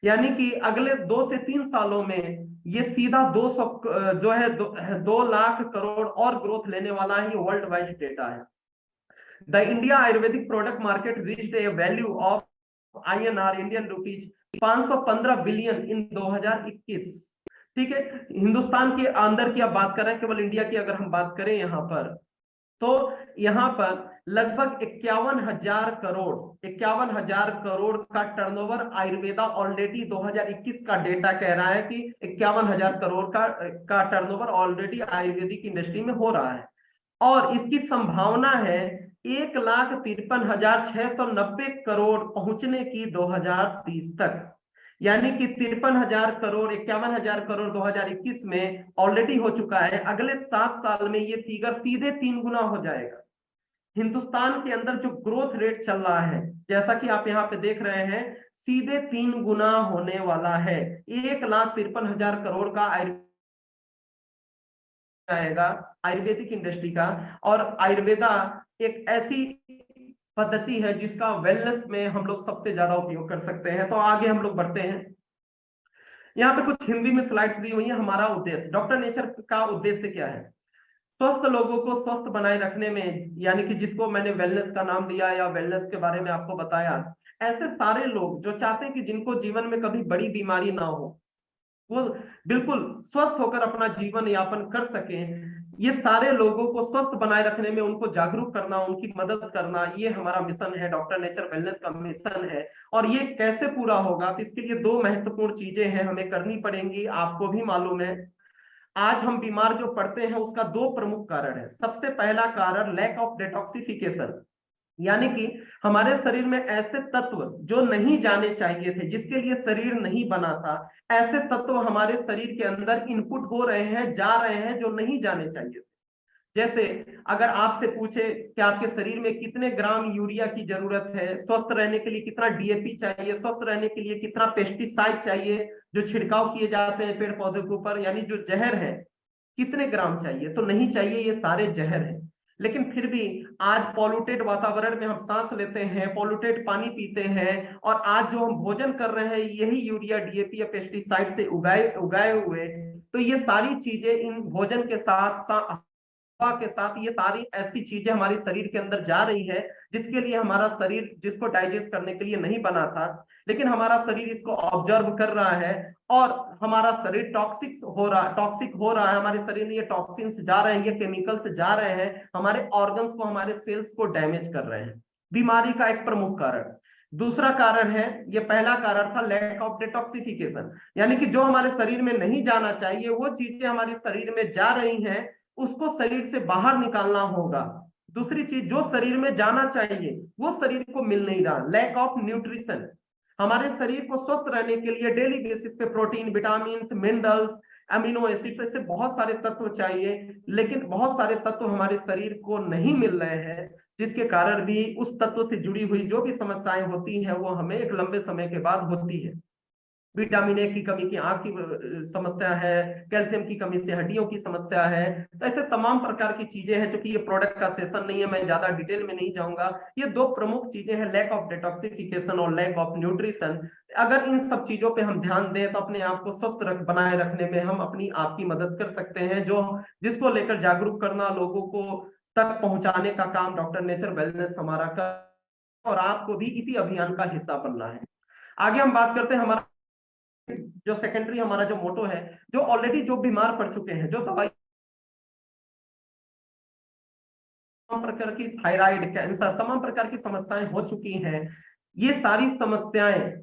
यानी कि अगले 2 से 3 सालों में ये सीधा 200 जो है 2 लाख करोड़ और ग्रोथ लेने वाला है। ये वर्ल्ड वाइड डेटा है। The India Ayurvedic product market reached A value of INR Indian rupees 515 billion in 2021। ठीक है, हिंदुस्तान के अंदर की आप बात कर रहे हैं, केवल इंडिया की अगर हम बात करें यहाँ पर, तो यहाँ पर लगभग 51,000 करोड़ का टर्नओवर आयुर्वेदा ऑलरेडी 2021 का डेटा कह रहा है कि 51,000 करोड़ का टर्नओवर ऑलरेडी आयुर्वेदिक इंडस्ट्री में हो रहा है। और इसकी संभावना है 1,53,690 करोड़ पहुंचने की 2030 तक। यानी कि 53,000 करोड़, 51,000 करोड़ 2021 में ऑलरेडी हो चुका है। अगले 7 साल में ये फिगर सीधे 3 गुना हो जाएगा। हिंदुस्तान के अंदर जो ग्रोथ रेट चल रहा है, जैसा कि आप यहाँ पे देख रहे हैं, सीधे 3 गुना होने वाला है। 1,53,000 करोड़ का आएगा आयुर्वेदिक इंडस्ट्री का। और आयुर्वेदा एक ऐसी पद्धति है जिसका वेलनेस में हम लोग सबसे ज्यादा उपयोग कर सकते हैं। तो आगे हम लोग बढ़ते हैं। यहाँ पे कुछ हिंदी में स्लाइड्स दी हुई है। हमारा उद्देश्य, डॉक्टर नेचर का उद्देश्य क्या है? स्वस्थ लोगों को स्वस्थ बनाए रखने में, यानी कि जिसको मैंने वेलनेस का नाम दिया या वेलनेस के बारे में आपको बताया, ऐसे सारे लोग जो चाहते हैं कि जिनको जीवन में कभी बड़ी बीमारी ना हो, वो बिल्कुल स्वस्थ होकर अपना जीवन यापन कर सकें, ये सारे लोगों को स्वस्थ बनाए रखने में उनको जागरूक करना, उनकी मदद करना, ये हमारा मिशन है, डॉक्टर नेचर वेलनेस का मिशन है। और ये कैसे पूरा होगा? तो इसके लिए 2 महत्वपूर्ण चीजें हैं हमें करनी पड़ेंगी, आपको भी मालूम है। आज हम बीमार जो पड़ते हैं उसका 2 प्रमुख कारण है। सबसे पहला कारण लैक ऑफ डिटॉक्सिफिकेशन, यानी कि हमारे शरीर में ऐसे तत्व जो नहीं जाने चाहिए थे, जिसके लिए शरीर नहीं बना था, ऐसे तत्व हमारे शरीर के अंदर इनपुट हो रहे हैं, जा रहे हैं, जो नहीं जाने चाहिए थे। जैसे अगर आपसे पूछे कि आपके शरीर में कितने ग्राम यूरिया की जरूरत है, स्वस्थ रहने के लिए कितना DAP चाहिए, स्वस्थ रहने के लिए कितना पेस्टिसाइड चाहिए जो छिड़काव किए जाते हैं पेड़ पौधे के ऊपर, यानी जो जहर है, कितने ग्राम चाहिए? तो नहीं चाहिए, ये सारे जहर हैं। लेकिन फिर भी आज पॉल्यूटेड वातावरण में हम सांस लेते हैं, पॉल्यूटेड पानी पीते हैं, और आज जो हम भोजन कर रहे हैं यही यूरिया, DAP या पेस्टिसाइड से उगाए हुए। तो ये सारी चीजें इन भोजन के साथ के साथ ये सारी ऐसी चीजें हमारे शरीर के अंदर जा रही है जिसके लिए हमारा शरीर, जिसको डाइजेस्ट करने के लिए नहीं बना था, लेकिन हमारा शरीर इसको ऑब्जर्व कर रहा है और हमारा शरीर टॉक्सिक हो रहा है। हमारे शरीर में ये टॉक्सिन्स जा रहे हैं, ये केमिकल्स जा रहे हैं, हमारे ऑर्गन्स को, हमारे सेल्स को डैमेज कर रहे हैं। बीमारी का एक प्रमुख कारण। दूसरा कारण है, ये पहला कारण था लैक ऑफ डिटॉक्सिफिकेशन, यानी कि जो हमारे शरीर में नहीं जाना चाहिए वो चीजें हमारे शरीर में जा रही हैं, उसको शरीर से बाहर निकालना होगा। दूसरी चीज, जो शरीर में जाना चाहिए वो शरीर को मिल नहीं रहा, लैक ऑफ न्यूट्रिशन। हमारे शरीर को स्वस्थ रहने के लिए डेली बेसिस पे protein, vitamin, minerals, amino acid, ऐसे बहुत सारे तत्व चाहिए, लेकिन बहुत सारे तत्व हमारे शरीर को नहीं मिल रहे हैं, जिसके कारण भी उस तत्व से जुड़ी हुई जो भी समस्याएं होती हैं वो हमें एक लंबे समय के बाद होती है। विटामिन ए की कमी की आंख की समस्या है, कैल्शियम की कमी से हड्डियों की समस्या है। तो ऐसे तमाम प्रकार की चीजें हैं, क्योंकि ये प्रोडक्ट का सेशन नहीं है, मैं ज्यादा डिटेल में नहीं जाऊंगा। ये दो प्रमुख चीजें हैं, लैक ऑफ डिटॉक्सिफिकेशन और लैक ऑफ न्यूट्रिशन। अगर इन सब चीजों पे हम ध्यान दें तो अपने आप को स्वस्थ बनाए रखने में हम अपनी आपकी मदद कर सकते हैं, जो जिसको लेकर जागरूक करना, लोगों को तक पहुंचाने का काम डॉक्टर नेचर वेलनेस हमारा कर, और आपको भी इसी अभियान का हिस्सा बनना है। आगे हम बात करते हैं हमारा जो सेकेंडरी हमारा जो मोटो है, जो ऑलरेडी जो बीमार पड़ चुके हैं, जो दवाई तमाम प्रकार की थायराइड, कैंसर, तमाम प्रकार की समस्याएं हो चुकी हैं, ये सारी समस्याएं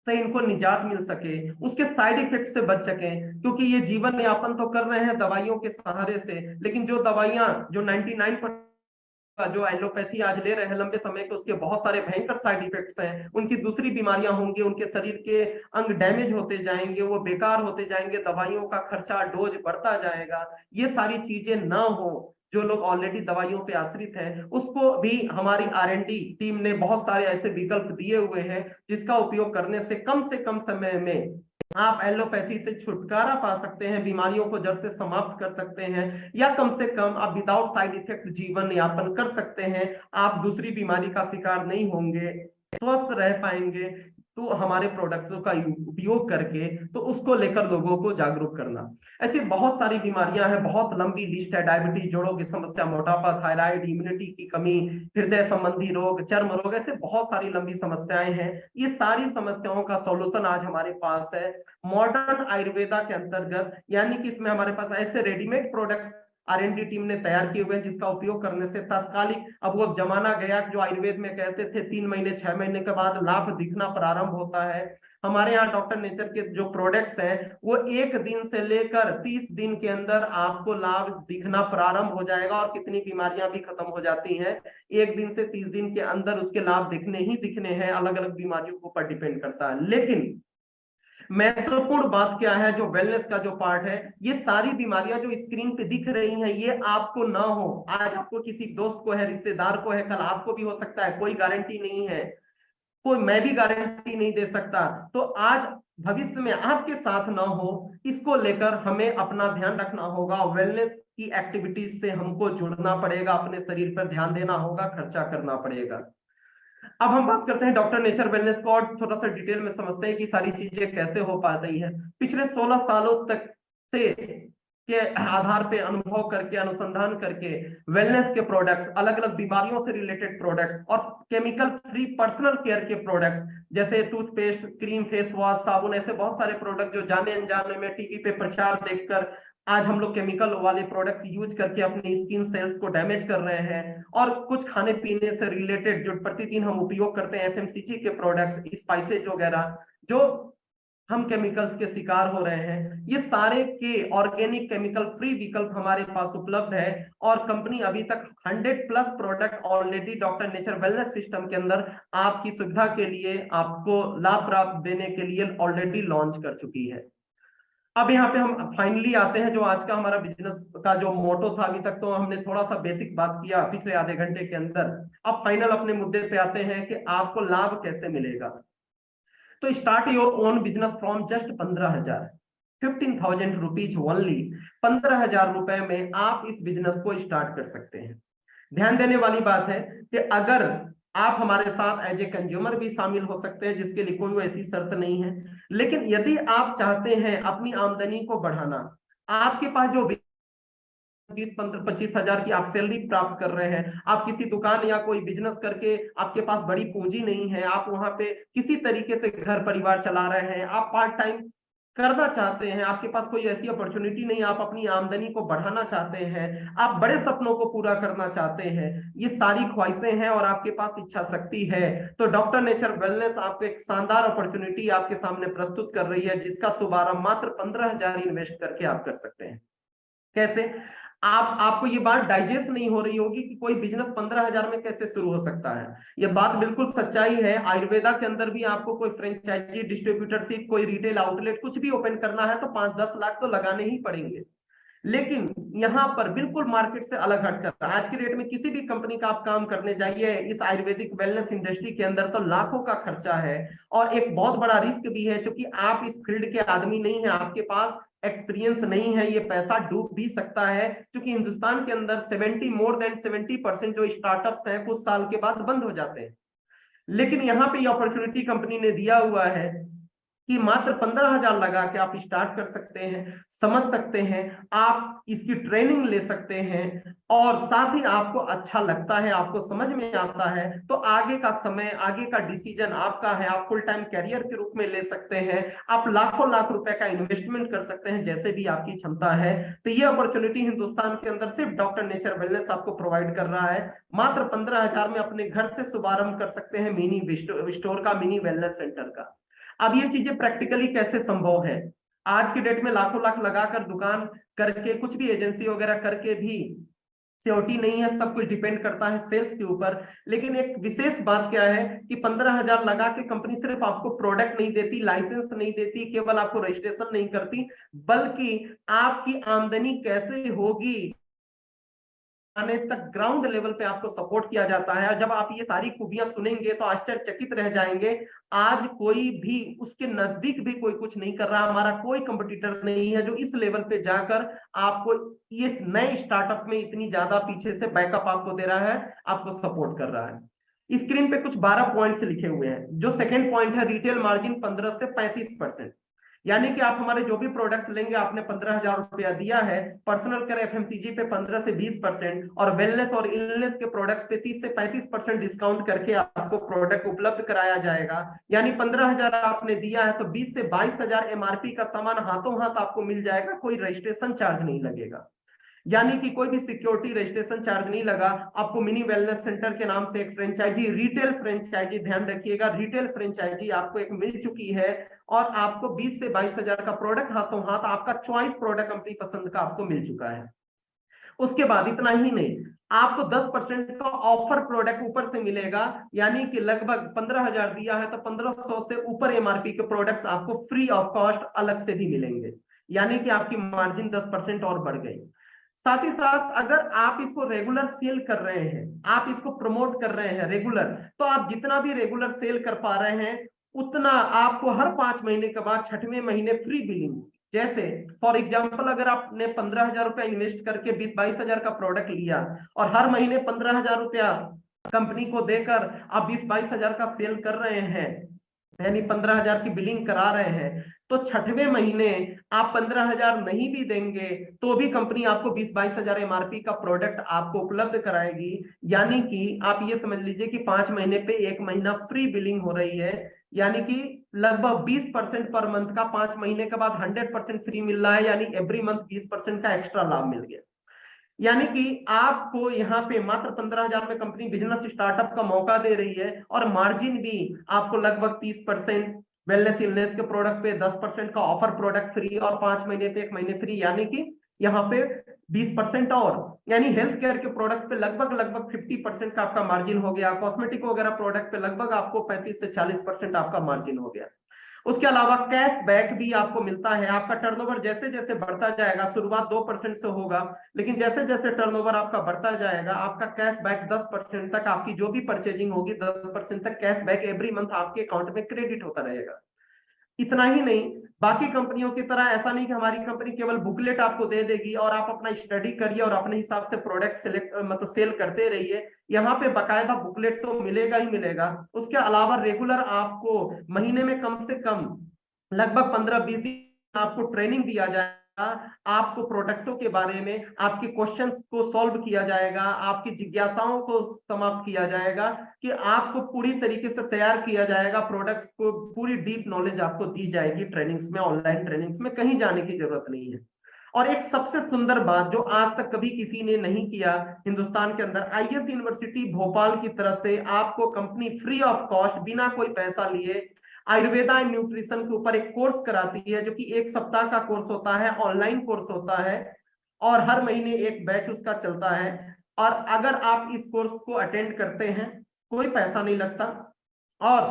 से इनको निजात मिल सके, उसके साइड इफेक्ट से बच सके, क्योंकि ये जीवन यापन तो कर रहे हैं दवाइयों के सहारे से, लेकिन जो दवाइयां जो 99% का जो एलोपैथी आज ले रहे हैं लंबे समय के, उसके बहुत सारे भयंकर साइड इफेक्ट्स हैं, उनकी दूसरी बीमारियां होंगी, उनके शरीर के अंग डैमेज होते जाएंगे, वो बेकार होते जाएंगे, दवाइयों का खर्चा डोज बढ़ता जाएगा। ये सारी चीजें ना हो, जो लोग ऑलरेडी दवाइयों पे आश्रित हैं, उसको भी हमारी R&D टीम ने बहुत सारे ऐसे विकल्प दिए हुए हैं, जिसका उपयोग करने से कम समय में आप एलोपैथी से छुटकारा पा सकते हैं, बीमारियों को जड़ से समाप्त कर सकते हैं, या कम से कम आप विदाउट साइड इफेक्ट जीवन यापन कर सकते हैं। आप दूसरी बीमारी का शिकार नहीं होंगे, स्वस्थ रह पाएंगे। तो हमारे प्रोडक्ट्स का उपयोग करके तो उसको लेकर लोगों को जागरूक करना। ऐसी बहुत सारी बीमारियां हैं, बहुत लंबी लिस्ट है, डायबिटीज, जोड़ों की समस्या, मोटापा, थायराइड, इम्यूनिटी की कमी, हृदय संबंधी रोग, चर्म रोग, ऐसे बहुत सारी लंबी समस्याएं हैं। ये सारी समस्याओं का सॉल्यूशन आज हमारे पास है मॉडर्न आयुर्वेदा के अंतर्गत, यानी कि इसमें हमारे पास ऐसे रेडीमेड प्रोडक्ट्स R&D टीम ने तैयार किए हुए हैं, जिसका उपयोग करने से तात्कालिक, अब वो जमाना गया जो आयुर्वेद में कहते थे 3 महीने 6 महीने के बाद लाभ दिखना प्रारंभ होता है। हमारे यहाँ डॉक्टर नेचर के जो प्रोडक्ट्स हैं, वो 1 दिन से लेकर 30 दिन के अंदर आपको लाभ दिखना प्रारंभ हो जाएगा, और कितनी बीमारियां भी खत्म हो जाती हैं 1 दिन से 30 दिन के अंदर, उसके लाभ दिखने ही दिखने हैं, अलग अलग बीमारियों के ऊपर डिपेंड करता है। लेकिन महत्वपूर्ण बात क्या है, जो वेलनेस का जो पार्ट है, ये सारी बीमारियां जो स्क्रीन पे दिख रही हैं, ये आपको ना हो, आज आपको किसी दोस्त को है, रिश्तेदार को है, कल आपको भी हो सकता है, कोई गारंटी नहीं है, कोई मैं भी गारंटी नहीं दे सकता। तो आज भविष्य में आपके साथ ना हो, इसको लेकर हमें अपना ध्यान रखना होगा, वेलनेस की एक्टिविटीज से हमको जुड़ना पड़ेगा, अपने शरीर पर ध्यान देना होगा, खर्चा करना पड़ेगा। अब हम बात करते हैं डॉक्टर नेचर वेलनेस को, और थोड़ा सा डिटेल में समझते हैं कि सारी चीजें कैसे हो पाती है। पिछले 16 सालों तक से के आधार पे अनुभव करके, अनुसंधान करके, वेलनेस के प्रोडक्ट्स, अलग अलग बीमारियों से रिलेटेड प्रोडक्ट्स और केमिकल फ्री पर्सनल केयर के प्रोडक्ट्स, जैसे टूथपेस्ट, क्रीम, फेस वॉश, साबुन, ऐसे बहुत सारे प्रोडक्ट जो जाने अनजाने में टीवी पे प्रचार देखकर आज हम लोग केमिकल वाले प्रोडक्ट्स यूज करके अपनी स्किन सेल्स को डैमेज कर रहे हैं। और कुछ खाने पीने से रिलेटेड जो प्रतिदिन हम उपयोग करते हैं, FMCG के प्रोडक्ट्स, स्पाइसेज वगैरह, जो हम केमिकल्स के शिकार हो रहे हैं, ये सारे के ऑर्गेनिक केमिकल फ्री विकल्प हमारे पास उपलब्ध है। और कंपनी अभी तक 100+ product already doctor nature wellness system के अंदर आपकी सुविधा के लिए, आपको लाभ प्राप्त देने के लिए ऑलरेडी लॉन्च कर चुकी है। अब यहाँ पे हम फाइनली आते हैं जो आज का हमारा बिजनेस का जो मोटो था। अभी तक तो हमने थोड़ा सा बेसिक बात किया पिछले आधे घंटे के अंदर, अब फाइनल अपने मुद्दे पे आते हैं कि आपको लाभ कैसे मिलेगा। तो start your own business from just 15,000, 15,000 rupees only. 15,000 रुपए में आप इस बिजनेस को स्टार्ट कर सकते हैं। ध्यान देने वाली बात है कि अगर आप हमारे साथ एज ए कंज्यूमर भी शामिल हो सकते हैं, जिसके लिए कोई ऐसी शर्त नहीं है। लेकिन यदि आप चाहते हैं अपनी आमदनी को बढ़ाना, आपके पास जो 20-25 हजार की आप सैलरी प्राप्त कर रहे हैं, आप किसी दुकान या कोई बिजनेस करके आपके पास बड़ी पूंजी नहीं है, आप वहां पे किसी तरीके से घर परिवार चला रहे हैं, आप पार्ट टाइम करना चाहते हैं, आपके पास कोई ऐसी अपॉर्चुनिटी नहीं, आप अपनी आमदनी को बढ़ाना चाहते हैं, आप बड़े सपनों को पूरा करना चाहते हैं, ये सारी ख्वाहिशें हैं और आपके पास इच्छा शक्ति है, तो डॉक्टर नेचर वेलनेस आपको एक शानदार अपॉर्चुनिटी आपके सामने प्रस्तुत कर रही है, जिसका शुभारंभ मात्र 15,000 इन्वेस्ट करके आप कर सकते हैं। कैसे? आपको ये बात डाइजेस्ट नहीं हो रही होगी कि कोई बिजनेस 15,000 में कैसे शुरू हो सकता है। ये बात बिल्कुल सच्चाई है। आयुर्वेदा के अंदर भी आपको कोई फ्रेंचाइजी, डिस्ट्रीब्यूटरशिप, कोई रिटेल आउटलेट कुछ भी ओपन करना है तो 5-10 लाख तो लगाने ही पड़ेंगे। लेकिन यहाँ पर बिल्कुल मार्केट से अलग हटकर आज की डेट में किसी भी कंपनी का आप काम करने जाइए इस आयुर्वेदिक वेलनेस इंडस्ट्री के अंदर तो लाखों का खर्चा है और एक बहुत बड़ा रिस्क भी है, क्योंकि आप इस फील्ड के आदमी नहीं है, आपके पास एक्सपीरियंस नहीं है, ये पैसा डूब भी सकता है, क्योंकि हिंदुस्तान के अंदर मोर देन 70% जो स्टार्टअप्स हैं कुछ साल के बाद बंद हो जाते हैं। लेकिन यहाँ पे ये अपॉर्चुनिटी कंपनी ने दिया हुआ है कि मात्र 15,000 लगा के आप स्टार्ट कर सकते हैं, समझ सकते हैं, आप इसकी ट्रेनिंग ले सकते हैं और साथ ही आपको अच्छा लगता है, आपको समझ में आता है, तो आगे का समय, आगे का डिसीजन आपका है। आप फुल टाइम कैरियर के रूप में ले सकते हैं, आप लाखों लाख रुपए का इन्वेस्टमेंट कर सकते हैं जैसे भी आपकी क्षमता है। तो ये अपॉर्चुनिटी हिंदुस्तान के अंदर सिर्फ डॉक्टर नेचर वेलनेस आपको प्रोवाइड कर रहा है। मात्र 15,000 में अपने घर से शुभारंभ कर सकते हैं मिनी स्टोर का, मिनी वेलनेस सेंटर का। अब ये चीजें प्रैक्टिकली कैसे संभव है? आज की डेट में लाखों लाख लगाकर दुकान करके कुछ भी एजेंसी वगैरह करके भी सिक्योरिटी नहीं है, सब कुछ डिपेंड करता है सेल्स के ऊपर। लेकिन एक विशेष बात क्या है कि 15,000 लगा के कंपनी सिर्फ आपको प्रोडक्ट नहीं देती, लाइसेंस नहीं देती, केवल आपको रजिस्ट्रेशन नहीं करती, बल्कि आपकी आमदनी कैसे होगी आने तक ग्राउंड लेवल पे आपको सपोर्ट किया जाता है। और जब आप ये सारी खूबियां सुनेंगे तो आश्चर्यचकित रह जाएंगे। आज कोई भी उसके नजदीक भी कोई कुछ नहीं कर रहा, हमारा कोई कंपटीटर नहीं है जो इस लेवल पे जाकर आपको ये नए स्टार्टअप में इतनी ज्यादा पीछे से बैकअप आपको दे रहा है, आपको सपोर्ट कर रहा है। स्क्रीन पे कुछ 12 पॉइंट्स लिखे हुए हैं। जो सेकंड पॉइंट है, रिटेल मार्जिन 15 से 35%, यानी कि आप हमारे जो भी प्रोडक्ट्स लेंगे, आपने 15,000 रुपया दिया है, पर्सनल केयर एफएमसीजी पे 15 से 20% और वेलनेस और इलनेस के प्रोडक्ट्स पे 30 से 35% डिस्काउंट करके आपको प्रोडक्ट उपलब्ध कराया जाएगा। यानी 15,000 आपने दिया है तो 20 से 22,000 एमआरपी का सामान हाथों हाथ आपको मिल जाएगा, कोई रजिस्ट्रेशन चार्ज नहीं लगेगा। यानी कि कोई भी सिक्योरिटी रजिस्ट्रेशन चार्ज नहीं लगा। आपको मिनी वेलनेस सेंटर के नाम से एक फ्रेंचाइजी, रिटेल फ्रेंचाइजी, ध्यान रखिएगा, रिटेल फ्रेंचाइजी आपको एक मिल चुकी है और आपको 20 से 22,000 का प्रोडक्ट हाथों हाथ आपका चॉइस प्रोडक्ट अपनी पसंद का आपको मिल चुका है। उसके बाद इतना ही नहीं, आपको 10% का ऑफर प्रोडक्ट ऊपर से मिलेगा, यानी कि लगभग 15,000 दिया है तो 1,500 से ऊपर एमआरपी के प्रोडक्ट्स आपको फ्री ऑफ कॉस्ट अलग से भी मिलेंगे, यानी कि आपकी मार्जिन 10% और बढ़ गई। साथ ही साथ अगर आप इसको रेगुलर सेल कर रहे हैं, आप इसको प्रमोट कर रहे हैं रेगुलर, तो आप जितना भी रेगुलर सेल कर पा रहे हैं उतना आपको हर 5 महीने के बाद 6वें महीने फ्री बिलिंग। जैसे फॉर एग्जांपल अगर आपने 15,000 रुपया इन्वेस्ट करके 20-22,000 का प्रोडक्ट लिया और हर महीने 15,000 रुपया कंपनी को देकर आप 20-22,000 का सेल कर रहे हैं, यानी 15,000 की बिलिंग करा रहे हैं, तो 6वें महीने आप 15,000 नहीं भी देंगे तो भी कंपनी आपको 20-22,000 एमआरपी का प्रोडक्ट आपको उपलब्ध कराएगी। यानी कि आप ये समझ लीजिए कि 5 महीने पे 1 महीना फ्री बिलिंग हो रही है, यानी कि लगभग 20% पर मंथ का 5 महीने के बाद 100% फ्री मिल रहा है, यानी एवरी मंथ 20% का एक्स्ट्रा लाभ मिल गया। यानी कि आपको यहाँ पे मात्र 15,000 में कंपनी बिजनेस स्टार्टअप का मौका दे रही है और मार्जिन भी आपको लगभग 30%, वेलनेस इलनेस के प्रोडक्ट पे 10% का ऑफर प्रोडक्ट फ्री और 5 महीने पे 1 महीने फ्री, यानी कि यहाँ पे 20% और, यानी हेल्थ केयर के प्रोडक्ट पे लगभग 50% का आपका मार्जिन हो गया। कॉस्मेटिक वगैरह प्रोडक्ट पे लगभग आपको 35 से 40% आपका मार्जिन हो गया। उसके अलावा कैश बैक भी आपको मिलता है। आपका टर्नओवर जैसे जैसे बढ़ता जाएगा, शुरुआत 2% से होगा, लेकिन जैसे जैसे टर्नओवर आपका बढ़ता जाएगा आपका कैश बैक 10% तक, आपकी जो भी परचेजिंग होगी 10% तक कैश बैक एवरी मंथ आपके अकाउंट में क्रेडिट होता रहेगा। इतना ही नहीं, बाकी कंपनियों की तरह ऐसा नहीं कि हमारी कंपनी केवल बुकलेट आपको दे देगी और आप अपना स्टडी करिए और अपने हिसाब से प्रोडक्ट सेलेक्ट मतलब सेल करते रहिए। यहाँ पे बकायदा बुकलेट तो मिलेगा ही मिलेगा। उसके अलावा रेगुलर आपको महीने में कम से कम लगभग 15-20 दिन आपको ट्रेनिंग दिया जाएगा, आपको प्रोडक्टों के बारे में, आपके क्वेश्चंस को सॉल्व किया जाएगा, आपकी जिज्ञासाओं को समाप्त किया जाएगा, कि आपको पूरी तरीके से तैयार किया जाएगा, प्रोडक्ट्स को पूरी डीप नॉलेज आपको दी जाएगी ट्रेनिंग्स में, ऑनलाइन ट्रेनिंग्स में, कहीं जाने की जरूरत नहीं है। और एक सबसे सुंदर बात जो आज तक कभी किसी ने नहीं किया हिंदुस्तान के अंदर, आईएस यूनिवर्सिटी भोपाल की तरफ से आपको कंपनी फ्री ऑफ कॉस्ट बिना कोई पैसा लिए आयुर्वेदा एंड न्यूट्रिशन के ऊपर एक कोर्स कराती है, जो कि 1 सप्ताह का कोर्स होता है, ऑनलाइन कोर्स होता है और हर महीने एक बैच उसका चलता है। और अगर आप इस कोर्स को अटेंड करते हैं कोई पैसा नहीं लगता और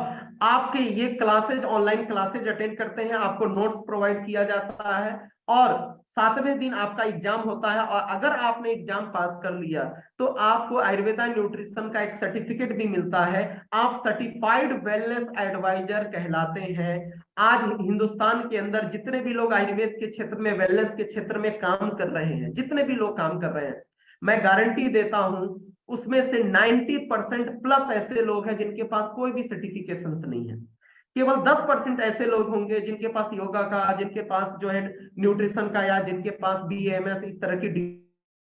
आपके ये क्लासेज ऑनलाइन क्लासेज अटेंड करते हैं, आपको नोट्स प्रोवाइड किया जाता है और 7वें दिन आपका एग्जाम होता है। और अगर आपने एग्जाम पास कर लिया तो आपको आयुर्वेदा न्यूट्रिशन का एक सर्टिफिकेट भी मिलता है। आप सर्टिफाइड वेलनेस एडवाइजर कहलाते हैं। आज हिंदुस्तान के अंदर जितने भी लोग आयुर्वेद के क्षेत्र में, वेलनेस के क्षेत्र में काम कर रहे हैं, जितने भी लोग काम कर रहे हैं, मैं गारंटी देता हूं उसमें से 90% प्लस ऐसे लोग हैं जिनके पास कोई भी सर्टिफिकेशन नहीं है। केवल 10% ऐसे लोग होंगे जिनके पास योगा का, जिनके पास जो है न्यूट्रिशन का, या जिनके पास BAMS इस तरह की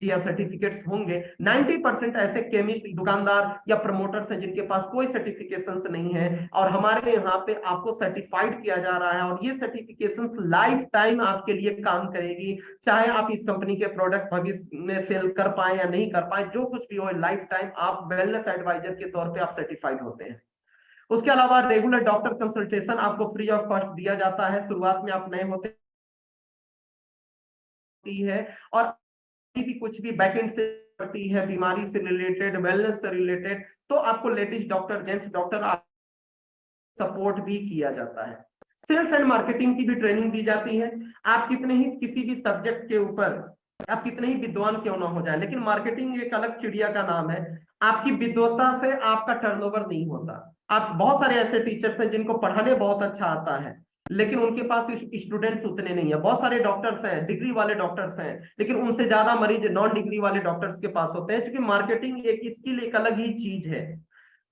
या सर्टिफिकेट्स होंगे। 90% ऐसे केमिस्ट, दुकानदार या प्रमोटर्स हैं जिनके पास कोई सर्टिफिकेशंस नहीं है। और हमारे यहाँ पे आपको सर्टिफाइड किया जा रहा है और ये सर्टिफिकेशंस लाइफ टाइम आपके लिए काम करेगी। चाहे आप इस कंपनी के प्रोडक्ट भविष्य में सेल कर पाए या नहीं कर पाए, जो कुछ भी हो, लाइफ टाइम आप वेलनेस एडवाइजर के तौर पे आप सर्टिफाइड होते हैं। उसके अलावा रेगुलर डॉक्टर कंसल्टेशन आपको फ्री ऑफ कॉस्ट दिया जाता है। शुरुआत में आप नए होते है और भी कुछ भी बैकएंड से करती है, बीमारी से रिलेटेड, वेलनेस से रिलेटेड, तो आपको ladies doctor, gents doctor support भी किया जाता है। सेल्स एंड मार्केटिंग की भी ट्रेनिंग दी जाती है। आप कितने ही किसी भी सब्जेक्ट के ऊपर आप कितने ही विद्वान क्यों ना हो जाए, लेकिन मार्केटिंग एक अलग चिड़िया का नाम है। आपकी विद्वता से आपका टर्नओवर नहीं होता। आप बहुत सारे ऐसे टीचर्स हैं जिनको पढ़ाने बहुत अच्छा आता है, लेकिन उनके पास स्टूडेंट्स उतने नहीं है। बहुत सारे डॉक्टर्स हैं, डिग्री वाले डॉक्टर्स हैं, लेकिन उनसे ज्यादा मरीज नॉन डिग्री वाले डॉक्टर्स के पास होते हैं, क्योंकि मार्केटिंग एक स्किल, एक अलग ही चीज है।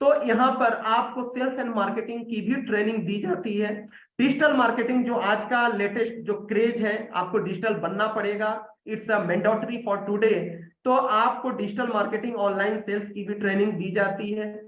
तो यहाँ पर आपको सेल्स एंड मार्केटिंग की भी ट्रेनिंग दी जाती है। डिजिटल मार्केटिंग जो आज का लेटेस्ट जो क्रेज है, आपको डिजिटल बनना पड़ेगा, it's a mandatory for today. तो आपको डिजिटल मार्केटिंग, ऑनलाइन सेल्स की भी ट्रेनिंग दी जाती है।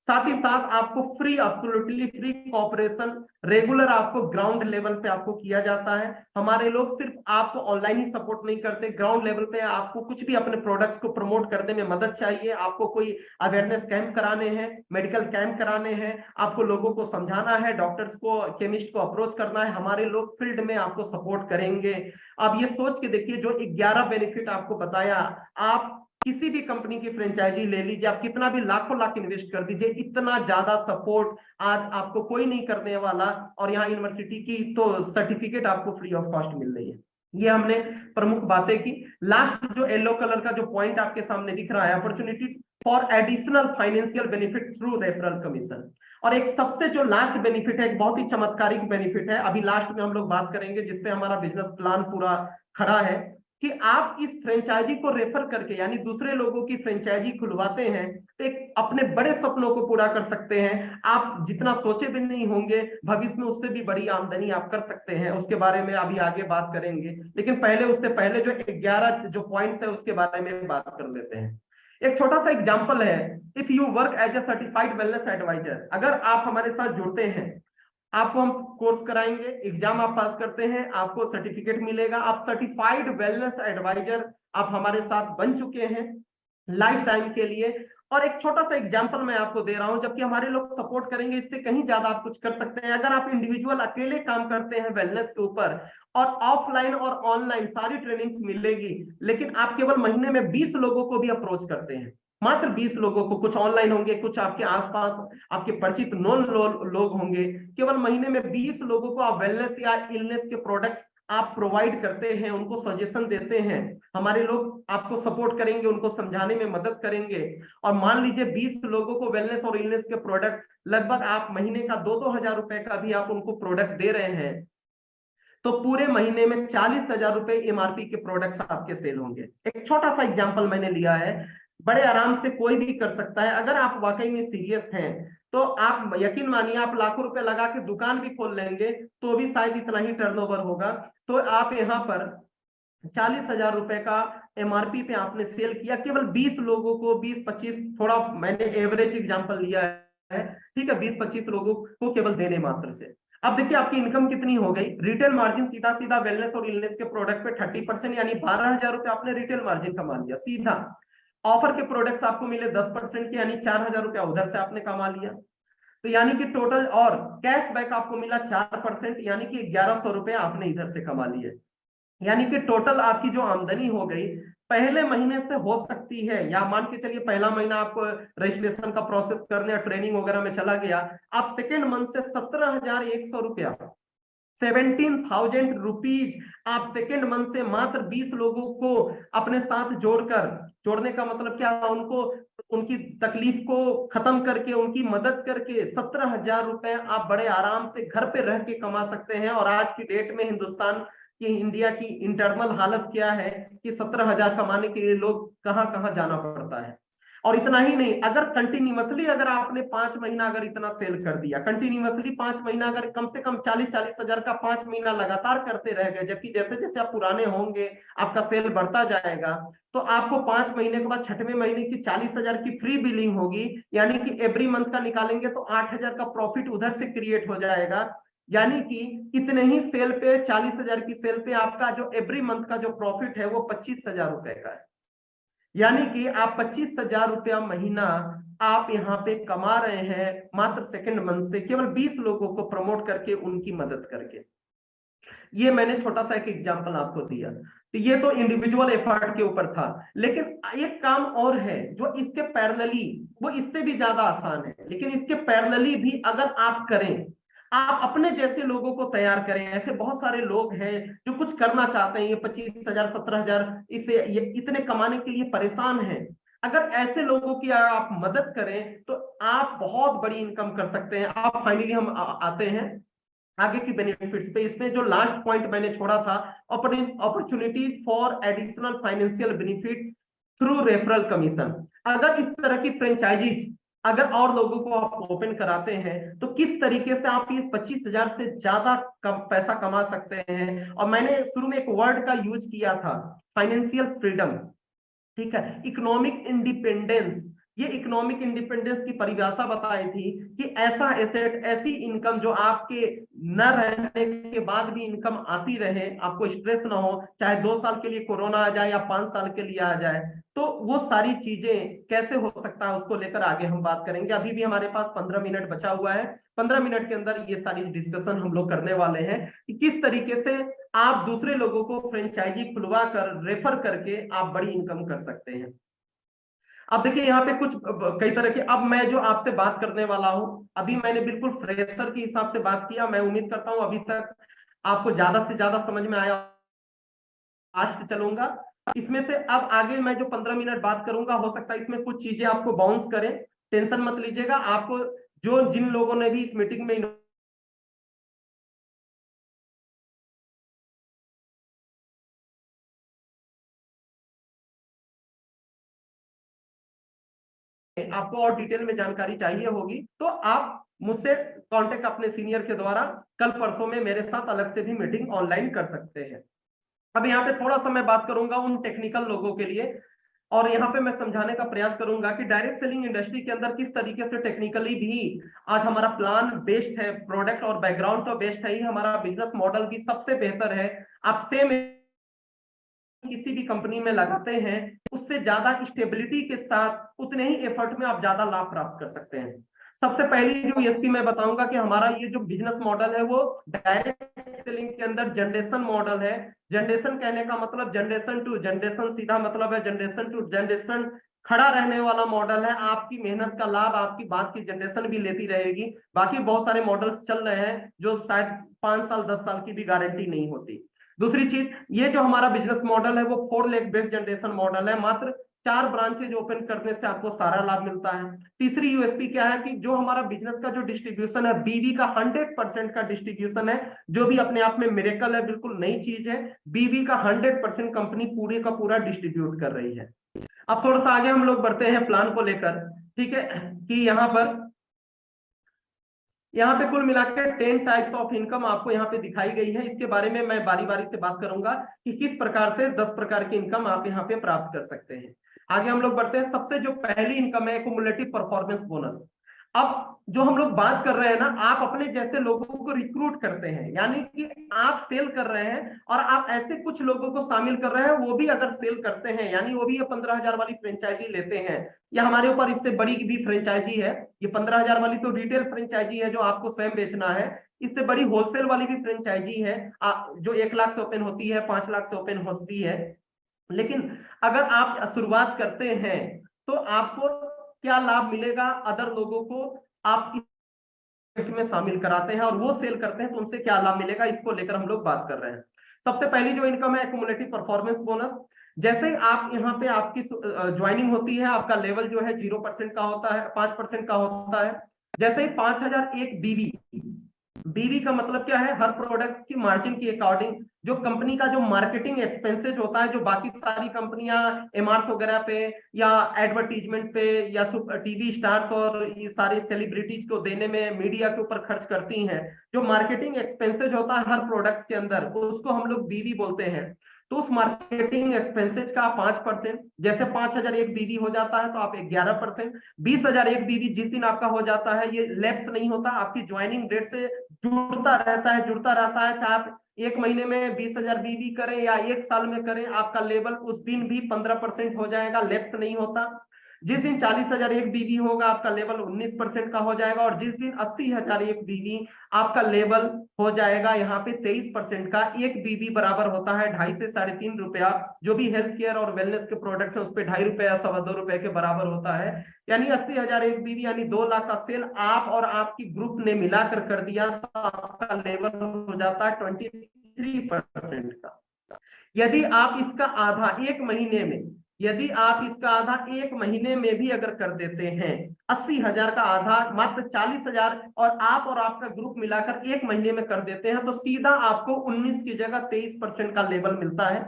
साथ ही साथ आपको free, absolutely free cooperation regular आपको ग्राउंड लेवल पे आपको किया जाता है। हमारे लोग सिर्फ आपको ऑनलाइन ही सपोर्ट नहीं करते, ग्राउंड लेवल पे आपको कुछ भी अपने प्रोडक्ट्स को प्रमोट करने में मदद चाहिए, आपको कोई अवेयरनेस कैंप कराने हैं, मेडिकल कैंप कराने हैं, आपको लोगों को समझाना है, डॉक्टर्स को, केमिस्ट को अप्रोच करना है, हमारे लोग फील्ड में आपको सपोर्ट करेंगे। अब ये सोच के देखिए, जो 11 बेनिफिट आपको बताया, आप किसी भी कंपनी की फ्रेंचाइजी ले लीजिए, आप कितना भी लाखों लाख इन्वेस्ट कर दीजिए, इतना ज्यादा सपोर्ट आज आपको कोई नहीं करने वाला। और यहाँ यूनिवर्सिटी की तो सर्टिफिकेट आपको फ्री ऑफ कॉस्ट मिल रही है। ये हमने प्रमुख बातें की। लास्ट जो येलो कलर का जो पॉइंट आपके सामने दिख रहा है, opportunity for additional financial benefit through referral commission. और एक सबसे जो लास्ट बेनिफिट है, एक बहुत ही चमत्कारिक बेनिफिट है, अभी लास्ट में हम लोग बात करेंगे, जिसपे हमारा बिजनेस प्लान पूरा खड़ा है, कि आप इस फ्रेंचाइजी को रेफर करके, यानी दूसरे लोगों की फ्रेंचाइजी खुलवाते हैं, तो एक अपने बड़े सपनों को पूरा कर सकते हैं। आप जितना सोचे भी नहीं होंगे, भविष्य में उससे भी बड़ी आमदनी आप कर सकते हैं। उसके बारे में अभी आगे बात करेंगे, लेकिन पहले, उससे पहले जो 11 जो पॉइंट्स है उसके बारे में बात कर लेते हैं। एक छोटा सा एग्जांपल है, if you work as a certified wellness advisor, अगर आप हमारे साथ जुड़ते हैं, आपको हम कोर्स कराएंगे, एग्जाम आप पास करते हैं, आपको सर्टिफिकेट मिलेगा, आप सर्टिफाइड वेलनेस एडवाइजर आप हमारे साथ बन चुके हैं लाइफ टाइम के लिए। और एक छोटा सा एग्जांपल मैं आपको दे रहा हूं, जबकि हमारे लोग सपोर्ट करेंगे, इससे कहीं ज्यादा आप कुछ कर सकते हैं। अगर आप इंडिविजुअल अकेले काम करते हैं वेलनेस के ऊपर, और ऑफलाइन और ऑनलाइन सारी ट्रेनिंग्स मिलेगी, लेकिन आप केवल महीने में 20 लोगों को भी अप्रोच करते हैं, मात्र 20 लोगों को, कुछ ऑनलाइन होंगे, कुछ आपके आसपास आपके परिचित नॉन लोग होंगे, केवल महीने में 20 लोगों को आप वेलनेस या इलनेस के प्रोडक्ट्स आप प्रोवाइड करते हैं, उनको सजेशन देते हैं। हमारे लोग आपको सपोर्ट करेंगे, उनको समझाने में मदद करेंगे। और मान लीजिए 20 लोगों को वेलनेस और इलनेस के प्रोडक्ट, लगभग आप महीने का 2-2 हजार रुपए का भी आप उनको प्रोडक्ट दे रहे हैं, तो पूरे महीने में 40,000 रुपए एमआरपी के प्रोडक्ट्स आपके सेल होंगे। एक छोटा सा एग्जांपल मैंने लिया है, बड़े आराम से कोई भी कर सकता है। अगर आप वाकई में सीरियस हैं, तो आप यकीन मानिए, आप लाखों रुपए लगा के दुकान भी खोल लेंगे तो भी शायद इतना ही टर्नओवर होगा। तो आप यहाँ पर 40,000 रुपए का एमआरपी पे आपने सेल किया, केवल 20 लोगों को, 20-25, थोड़ा मैंने एवरेज एग्जांपल लिया है, ठीक है, 20-25 लोगों को केवल देने मात्र से। अब देखिए आपकी इनकम कितनी हो गई। रिटेल मार्जिन सीधा सीधा वेलनेस और इलनेस के प्रोडक्ट पे 30%, यानी 12,000 रुपए आपने रिटेल मार्जिन कमा लिया सीधा। ऑफर के प्रोडक्ट्स आपको मिले 10% के, यानी 4,000 रुपया उधर से आपने कमा लिया। तो यानी कि टोटल, और कैशबैक आपको मिला 4%, यानी कि 1,100 रुपए आपने इधर से कमा लिए। यानी कि टोटल आपकी जो आमदनी हो गई पहले महीने से हो सकती है, या मान के चलिए पहला महीना आप रजिस्ट्रेशन का प्रोसेस करने या ट्रेनिंग वगैरह में चला गया, आप सेकेंड मंथ से 17,100 रुपया, 17,000 रुपीज आप सेकेंड मंथ से मात्र 20 लोगों को अपने साथ जोड़ने का मतलब क्या, उनको उनकी तकलीफ को खत्म करके उनकी मदद करके 17,000 रुपए आप बड़े आराम से घर पे रह के कमा सकते हैं। और आज की डेट में हिंदुस्तान की, इंडिया की इंटरनल हालत क्या है कि 17,000 कमाने के लिए लोग कहां कहां जाना पड़ता है। और इतना ही नहीं, अगर कंटिन्यूअसली अगर आपने 5 महीना अगर इतना सेल कर दिया, कंटिन्यूअसली 5 महीना अगर कम से कम 40,000 का 5 महीना लगातार करते रह गए, जबकि जैसे जैसे आप पुराने होंगे आपका सेल बढ़ता जाएगा, तो आपको 5 महीने के बाद छठवें महीने की 40,000 की फ्री बिलिंग होगी, यानी कि एवरी मंथ का निकालेंगे तो 8,000 का प्रॉफिट उधर से क्रिएट हो जाएगा। यानी कि इतने ही सेल पे, 40,000 की सेल पे आपका जो एवरी मंथ का जो प्रॉफिट है वो 25,000 रुपए का है। यानी कि आप 25,000 रुपया महीना आप यहाँ पे कमा रहे हैं मात्र सेकंड मंथ से, केवल 20 लोगों को प्रमोट करके उनकी मदद करके। ये मैंने छोटा सा एक एग्जांपल आपको दिया, तो ये तो इंडिविजुअल एफर्ट के ऊपर था। लेकिन एक काम और है जो इसके पैरेलली, वो इससे भी ज्यादा आसान है, लेकिन इसके पैरेलली भी अगर आप करें, आप अपने जैसे लोगों को तैयार करें। ऐसे बहुत सारे लोग हैं जो कुछ करना चाहते हैं, ये 25,000 17,000 इसे ये इतने कमाने के लिए परेशान हैं। अगर ऐसे लोगों की आप मदद करें तो आप बहुत बड़ी इनकम कर सकते हैं। आप फाइनली हम आते हैं आगे की बेनिफिट्स पे। इसमें जो लास्ट पॉइंट मैंने छोड़ा था, opportunities for additional financial benefit through referral commission. अगर इस तरह की फ्रेंचाइजीज अगर और लोगों को आप ओपन कराते हैं तो किस तरीके से आप ये 25,000 से ज्यादा पैसा कमा सकते हैं। और मैंने शुरू में एक वर्ड का यूज किया था, फाइनेंशियल फ्रीडम, ठीक है, इकोनॉमिक इंडिपेंडेंस। ये इकोनॉमिक इंडिपेंडेंस की परिभाषा बताई थी कि ऐसा एसेट, ऐसी इनकम जो आपके न रहने के बाद भी इनकम आती रहे, आपको स्ट्रेस ना हो, चाहे 2 साल के लिए कोरोना आ जाए या 5 साल के लिए आ जाए। तो वो सारी चीजें कैसे हो सकता है उसको लेकर आगे हम बात करेंगे। अभी भी हमारे पास 15 मिनट बचा हुआ है, 15 मिनट के अंदर ये सारी डिस्कशन हम लोग करने वाले हैं कि किस तरीके से आप दूसरे लोगों को फ्रेंचाइजी खुलवा कर, रेफर करके आप बड़ी इनकम कर सकते हैं। अब देखिए यहाँ पे कुछ कई तरह के, अब मैं जो आपसे बात करने वाला हूं, अभी मैंने बिल्कुल फ्रेशर के हिसाब से बात किया। मैं उम्मीद करता हूं अभी तक आपको ज्यादा से ज्यादा समझ में आया। फास्ट चलूंगा इसमें से। अब आगे मैं जो 15 मिनट बात करूंगा, हो सकता है इसमें कुछ चीजें आपको बाउंस करें, टेंशन मत लीजिएगा। आपको जो जिन लोगों ने भी इस मीटिंग में आपको और डिटेल में जानकारी चाहिए होगी तो आप मुझसे कांटेक्ट अपने सीनियर के द्वारा कल परसों में मेरे साथ अलग से भी मीटिंग ऑनलाइन कर सकते हैं। अब यहाँ पे थोड़ा सा मैं बात करूंगा उन टेक्निकल लोगों के लिए, और यहाँ पे मैं समझाने का प्रयास करूंगा कि डायरेक्ट सेलिंग इंडस्ट्री के अंदर किस तरीके से टेक्निकली भी आज हमारा प्लान बेस्ड है, प्रोडक्ट और बैकग्राउंड तो बेस्ड है ही, हमारा बिजनेस मॉडल भी सबसे बेहतर है। आप सेम किसी भी कंपनी में लगाते हैं उससे ज्यादा स्टेबिलिटी के साथ उतने ही एफर्ट में आप ज्यादा लाभ प्राप्त कर सकते हैं। सबसे पहली जो यूएसपी मैं बताऊंगा कि हमारा ये जो बिजनेस मॉडल है वो डायरेक्ट सेलिंग के अंदर जनरेशन मॉडल है। जनरेशन कहने का मतलब जनरेशन टू जनरेशन, सीधा मतलब है जनरेशन टू जनरेशन, खड़ा रहने वाला मॉडल है। आपकी मेहनत का लाभ आपकी बात की जनरेशन भी लेती रहेगी। बाकी बहुत सारे मॉडल्स चल रहे हैं जो शायद 5 साल 10 साल की भी गारंटी नहीं होती। दूसरी चीज, ये जो हमारा बिजनेस मॉडल है वो 4 लेग बेस्ड जनरेशन मॉडल है। मात्र 4 ब्रांचेज ओपन करने से आपको सारा लाभ मिलता है। तीसरी यूएसपी क्या है कि जो हमारा बिजनेस का जो डिस्ट्रीब्यूशन है, बीवी का 100% का डिस्ट्रीब्यूशन है, जो भी अपने आप में मिरेकल है, बिल्कुल नई चीज है। बीवी का 100% कंपनी पूरे का पूरा डिस्ट्रीब्यूट कर रही है। अब थोड़ा सा आगे हम लोग बढ़ते हैं प्लान को लेकर, ठीक है, कि यहाँ पे कुल मिलाकर 10 टाइप्स ऑफ इनकम आपको यहाँ पे दिखाई गई है। इसके बारे में मैं बारी बारी से बात करूंगा कि किस प्रकार से 10 प्रकार की इनकम आप यहाँ पे प्राप्त कर सकते हैं। आगे हम लोग बढ़ते हैं। सबसे जो पहली इनकम है कुमुलेटिव परफॉर्मेंस बोनस। अब जो हम लोग बात कर रहे हैं ना, आप अपने जैसे लोगों को रिक्रूट करते हैं, यानी कि आप सेल कर रहे हैं और आप ऐसे कुछ लोगों को शामिल कर रहे हैं, वो भी अगर सेल करते हैं, यानी वो भी ये 15,000 वाली फ्रेंचाइजी लेते हैं, या हमारे ऊपर इससे बड़ी भी फ्रेंचाइजी है। ये 15,000 वाली तो रिटेल फ्रेंचाइजी है जो आपको स्वयं बेचना है। इससे बड़ी होलसेल वाली भी फ्रेंचाइजी है जो 1 लाख से ओपन होती है, 5 लाख से ओपन होती है। लेकिन अगर आप शुरुआत करते हैं तो आपको क्या लाभ मिलेगा, अदर लोगों को आप में शामिल कराते हैं और वो सेल करते हैं तो उनसे क्या लाभ मिलेगा, इसको लेकर हम लोग बात कर रहे हैं। सबसे पहली जो इनकम है एक्युमुलेटिव परफॉर्मेंस बोनस। जैसे ही आप यहाँ पे आपकी ज्वाइनिंग होती है, आपका लेवल जो है 0% का होता है, 5% का होता है। जैसे ही 5001 बीवी, बीवी का मतलब क्या है, हर प्रोडक्ट की मार्जिन के अकॉर्डिंग जो कंपनी का जो मार्केटिंग एक्सपेंसेस होता है, जो बाकी सारी कंपनियां एमआरएस वगैरह पे या एडवर्टीजमेंट पे या टीवी स्टार्स और ये सारे सेलिब्रिटीज को देने में मीडिया के ऊपर खर्च करती हैं, जो मार्केटिंग एक्सपेंसेस होता है हर प्रोडक्ट के अंदर, उसको हम लोग बीवी बोलते हैं। तो उस मार्केटिंग एक्सपेंसेस का 5%, जैसे 5001 बीवी हो जाता है तो आप 11%। 20001 बीवी जिस दिन आपका हो जाता है, ये लैप्स नहीं होता, आपकी ज्वाइनिंग डेट से जुड़ता रहता है, जुड़ता रहता है। चाहे आप एक महीने में 20,000 बीवी करें या एक साल में करें, आपका लेवल उस दिन भी 15% हो जाएगा, लैप्स नहीं होता। जिस दिन 40,001 बीवी होगा आपका लेवल 19% का हो जाएगा, और जिस दिन 80,001 बीवी आपका लेवल हो जाएगा यहाँ पे 23% का। एक बीवी बराबर होता है 2.5 से 3.5 रुपया। जो भी हेल्थ केयर और वेलनेस के प्रोडक्ट है उस पर 2.5 रुपया 2.25 के बराबर होता है। यानी 80,001 बीवी यानी 2 लाख का सेल आप और आपकी ग्रुप ने मिलाकर कर दिया तो आपका लेवल हो जाता है 23% का। यदि आप इसका आधा एक महीने में, यदि आप इसका आधा एक महीने में भी अगर कर देते हैं, 80,000 का आधा मात्र 40,000 और आप और आपका ग्रुप मिलाकर एक महीने में कर देते हैं, तो सीधा आपको 19 की जगह 23% का लेवल मिलता है।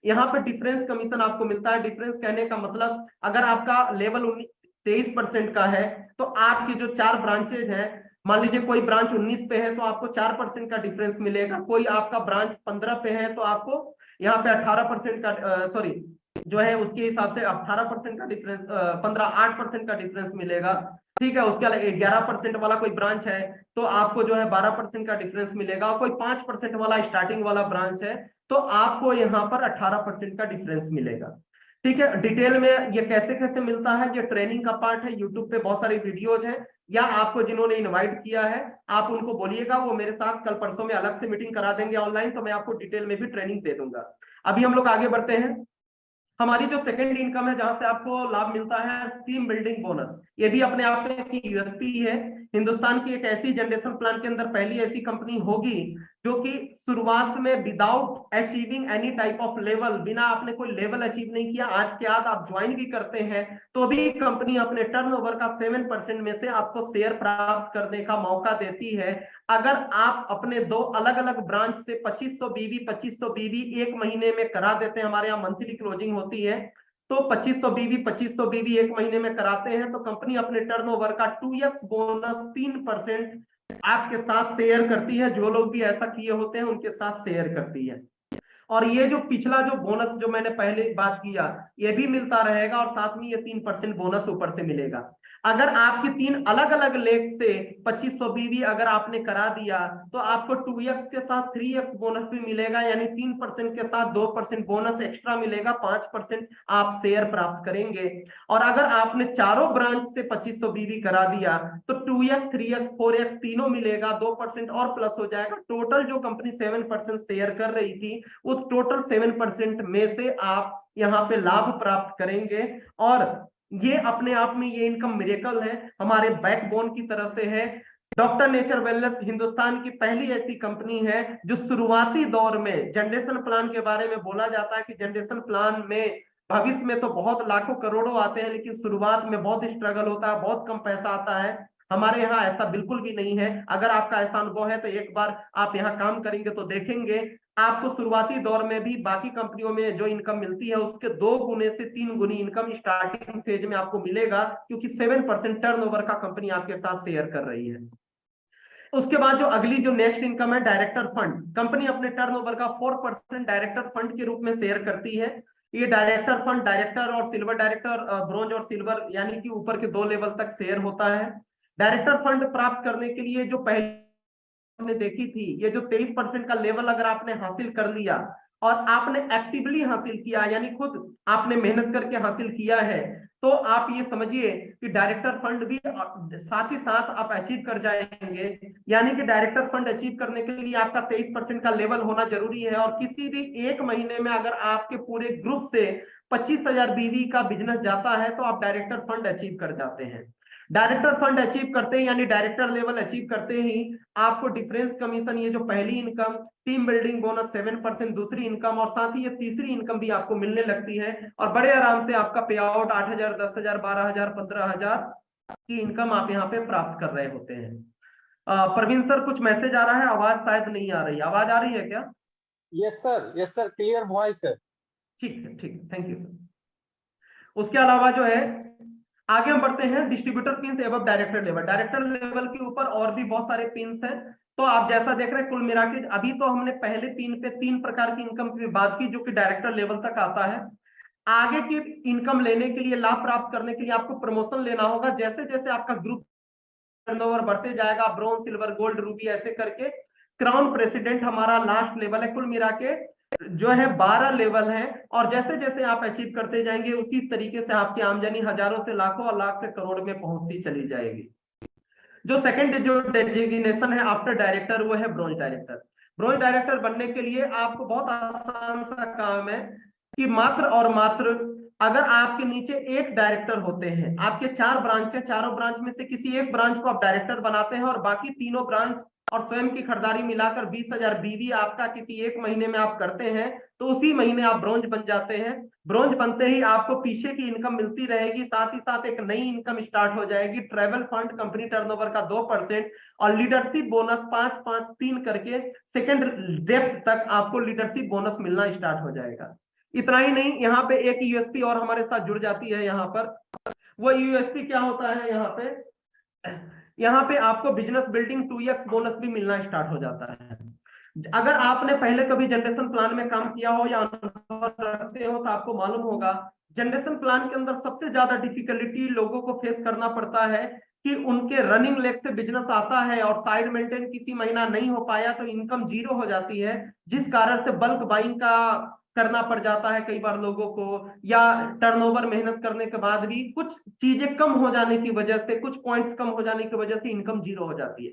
यहाँ पे डिफरेंस कमीशन आपको मिलता है। डिफरेंस कहने का मतलब, अगर आपका लेवल 23% का है तो आपकी जो 4 ब्रांचेज हैं, मान लीजिए कोई ब्रांच 19 पे है तो आपको 4% का डिफरेंस मिलेगा, कोई आपका ब्रांच 15 पे है तो आपको यहाँ पे 18% का सॉरी जो है उसके हिसाब से 18% का डिफरेंस, 8% का डिफरेंस मिलेगा। ठीक है, उसके अलावा 11% वाला कोई ब्रांच है तो आपको जो है 12% का डिफरेंस मिलेगा, और कोई 5% वाला स्टार्टिंग वाला ब्रांच है तो आपको यहाँ पर 18% का डिफरेंस मिलेगा। ठीक है, डिटेल में ये कैसे कैसे मिलता है, ये ट्रेनिंग का पार्ट है। यूट्यूब पे बहुत सारी वीडियोज हैं, या आपको जिन्होंने इनवाइट किया है आप उनको बोलिएगा वो मेरे साथ कल परसों में अलग से मीटिंग करा देंगे ऑनलाइन, तो मैं आपको डिटेल में भी ट्रेनिंग दे दूंगा। अभी हम लोग आगे बढ़ते हैं। हमारी जो सेकंड इनकम है जहां से आपको लाभ मिलता है, टीम बिल्डिंग बोनस। ये भी अपने आप में एक यूएसपी है। हिंदुस्तान की एक ऐसी जनरेशन प्लान के अंदर पहली ऐसी कंपनी होगी जो कि शुरुआत में without achieving any type of level, बिना आपने कोई लेवल अचीव नहीं किया, आज के बाद आप ज्वाइन भी करते हैं तो भी कंपनी अपने टर्नओवर का 7% में से आपको शेयर प्राप्त करने का मौका देती है। अगर आप अपने 2 अलग अलग ब्रांच से 2500 बीवी एक महीने में करा देते हैं, हमारे यहाँ मंथली क्लोजिंग होती है, तो 2500 बीवी एक महीने में कराते हैं तो कंपनी अपने टर्नओवर का 2x बोनस 3% आपके साथ शेयर करती है। जो लोग भी ऐसा किए होते हैं उनके साथ शेयर करती है। और ये जो पिछला जो बोनस जो मैंने पहले बात किया, ये भी मिलता रहेगा, और साथ में ये 3% बोनस ऊपर से मिलेगा। अगर आपकी 3 अलग अलग लेग से 2500 बीवी अगर आपने करा दिया तो आपको 2x के साथ 3x बोनस भी मिलेगा, यानी 3% के साथ 2% बोनस एक्स्ट्रा मिलेगा, 5% आप शेयर प्राप्त करेंगे। और अगर आपने चारों ब्रांच से 2500 बीवी करा दिया तो 2x 3x 4x तीनों मिलेगा, 2% और प्लस हो जाएगा। टोटल जो कंपनी 7% शेयर कर रही थी उस टोटल 7% में से आप यहाँ पे लाभ प्राप्त करेंगे। और ये अपने आप में ये इनकम मिरेकल है, हमारे बैकबोन की तरफ से है। डॉक्टर नेचर वेलनेस हिंदुस्तान की पहली ऐसी कंपनी है जो शुरुआती दौर में जनरेशन प्लान के बारे में बोला जाता है कि जनरेशन प्लान में भविष्य में तो बहुत लाखों करोड़ों आते हैं, लेकिन शुरुआत में बहुत स्ट्रगल होता है, बहुत कम पैसा आता है। हमारे यहाँ ऐसा बिल्कुल भी नहीं है। अगर आपका ऐसा अनुभव है तो एक बार आप यहाँ काम करेंगे तो देखेंगे आपको शुरुआती दौर में भी बाकी कंपनियों में जो इनकम मिलती है उसके 2 गुने से 3 गुनी इनकम स्टार्टिंग फेज में आपको मिलेगा, क्योंकि 7% टर्नओवर का कंपनी आपके साथ शेयर कर रही है। उसके बाद जो अगली जो नेक्स्ट इनकम है डायरेक्टर फंड। कंपनी अपने टर्नओवर का 4% डायरेक्टर फंड के रूप में शेयर करती है। ये डायरेक्टर फंड डायरेक्टर और सिल्वर डायरेक्टर, ब्रोंज और सिल्वर यानी कि ऊपर के 2 लेवल तक शेयर होता है। डायरेक्टर फंड प्राप्त करने के लिए जो पहले आपने देखी थी, ये जो 23% का लेवल अगर आपने हासिल कर लिया और आपने एक्टिवली हासिल किया, यानी खुद आपने मेहनत करके हासिल किया है, तो आप ये समझिए कि डायरेक्टर फंड भी साथ ही साथ आप अचीव कर जाएंगे। यानी कि डायरेक्टर फंड अचीव करने के लिए आपका 23% का लेवल होना जरूरी है, और किसी भी एक महीने में अगर आपके पूरे ग्रुप से 25,000 बीवी का बिजनेस जाता है तो आप डायरेक्टर फंड अचीव कर जाते हैं। डायरेक्टर फंड अचीव करते हैं यानी डायरेक्टर लेवल अचीव करते ही आपको डिफरेंस कमीशन, ये जो पहली इनकम, टीम बिल्डिंग बोनस 7% दूसरी इनकम, और साथ ही ये तीसरी इनकम भी आपको मिलने लगती है, और बड़े आराम से आपका पे आउट 8,000, 10,000, 12,000, 15,000 की इनकम आप यहाँ पे प्राप्त कर रहे होते हैं। प्रवीण सर, कुछ मैसेज आ रहा है, आवाज शायद नहीं आ रही, आवाज आ रही है क्या? यस सर, क्लियर वॉइस है। ठीक है, ठीक है, थैंक यू सर। उसके अलावा जो है आगे हम बढ़ते हैं, डिस्ट्रीब्यूटर पिन्स एवं डायरेक्टर लेवल। डायरेक्टर लेवल के ऊपर और भी बहुत सारे पिन्स हैं। तो आप जैसा देख रहे हैं, कुल मिला के अभी तो हमने पहले पिन पे 3 प्रकार की इनकम की बात की, जो कि डायरेक्टर लेवल तक आता है। आगे की इनकम लेने के लिए, लाभ प्राप्त करने के लिए आपको प्रमोशन लेना होगा। जैसे जैसे आपका ग्रुप टर्नओवर बढ़ते जाएगा, ब्रॉन्ज, सिल्वर, गोल्ड, रूबी, ऐसे करके क्राउन प्रेसिडेंट हमारा लास्ट लेवल है। कुल मिला के जो है 12 लेवल है, और जैसे जैसे आप अचीव करते जाएंगे उसी तरीके से आपकी आमदनी हजारों से लाखों और लाख से करोड़ में पहुंचती चली जाएगी। जो सेकंड जो डेजिग्नेशन है आफ्टर डायरेक्टर, वो है ब्रॉन्ज डायरेक्टर। ब्रॉन्ज डायरेक्टर बनने के लिए आपको बहुत आसान सा काम है कि मात्र और मात्र अगर आपके नीचे एक डायरेक्टर होते हैं, आपके 4 ब्रांच है, चारों ब्रांच में से किसी एक ब्रांच को आप डायरेक्टर बनाते हैं, और बाकी तीनों ब्रांच और स्वयं की खरीदारी मिलाकर 20,000 बीवी आपका किसी एक महीने में आप करते हैं, तो उसी महीने आप ब्रॉन्ज बन जाते हैं। ब्रॉन्ज बनते ही आपको पीछे की इनकम मिलती रहेगी, साथ ही साथ एक नई इनकम स्टार्ट हो जाएगी, ट्रेवल फंड, कंपनी टर्नओवर का 2%, और लीडरशिप बोनस 5-5-3 करके सेकंड डेप्थ तक आपको लीडरशिप बोनस मिलना स्टार्ट हो जाएगा। इतना ही नहीं, यहाँ पे एक यूएसपी और हमारे साथ जुड़ जाती है। यहाँ पर वो यूएसपी क्या होता है, यहाँ पे आपको बिजनेस बिल्डिंग 2x बोनस भी मिलना स्टार्ट हो जाता है। अगर आपने पहले कभी जनरेशन प्लान में काम किया हो या अनुभव रखते हो तो आपको मालूम होगा, जनरेशन प्लान के अंदर सबसे ज्यादा डिफिकल्टी लोगों को फेस करना पड़ता है कि उनके रनिंग लेग से बिजनेस आता है और साइड मेंटेन किसी महीना नहीं हो पाया तो इनकम जीरो हो जाती है, जिस कारण से बल्क बाइंग का करना पड़ जाता है कई बार लोगों को, या टर्नओवर मेहनत करने के बाद भी कुछ चीजें कम हो जाने की वजह से, कुछ पॉइंट्स कम हो जाने की वजह से इनकम जीरो हो जाती है।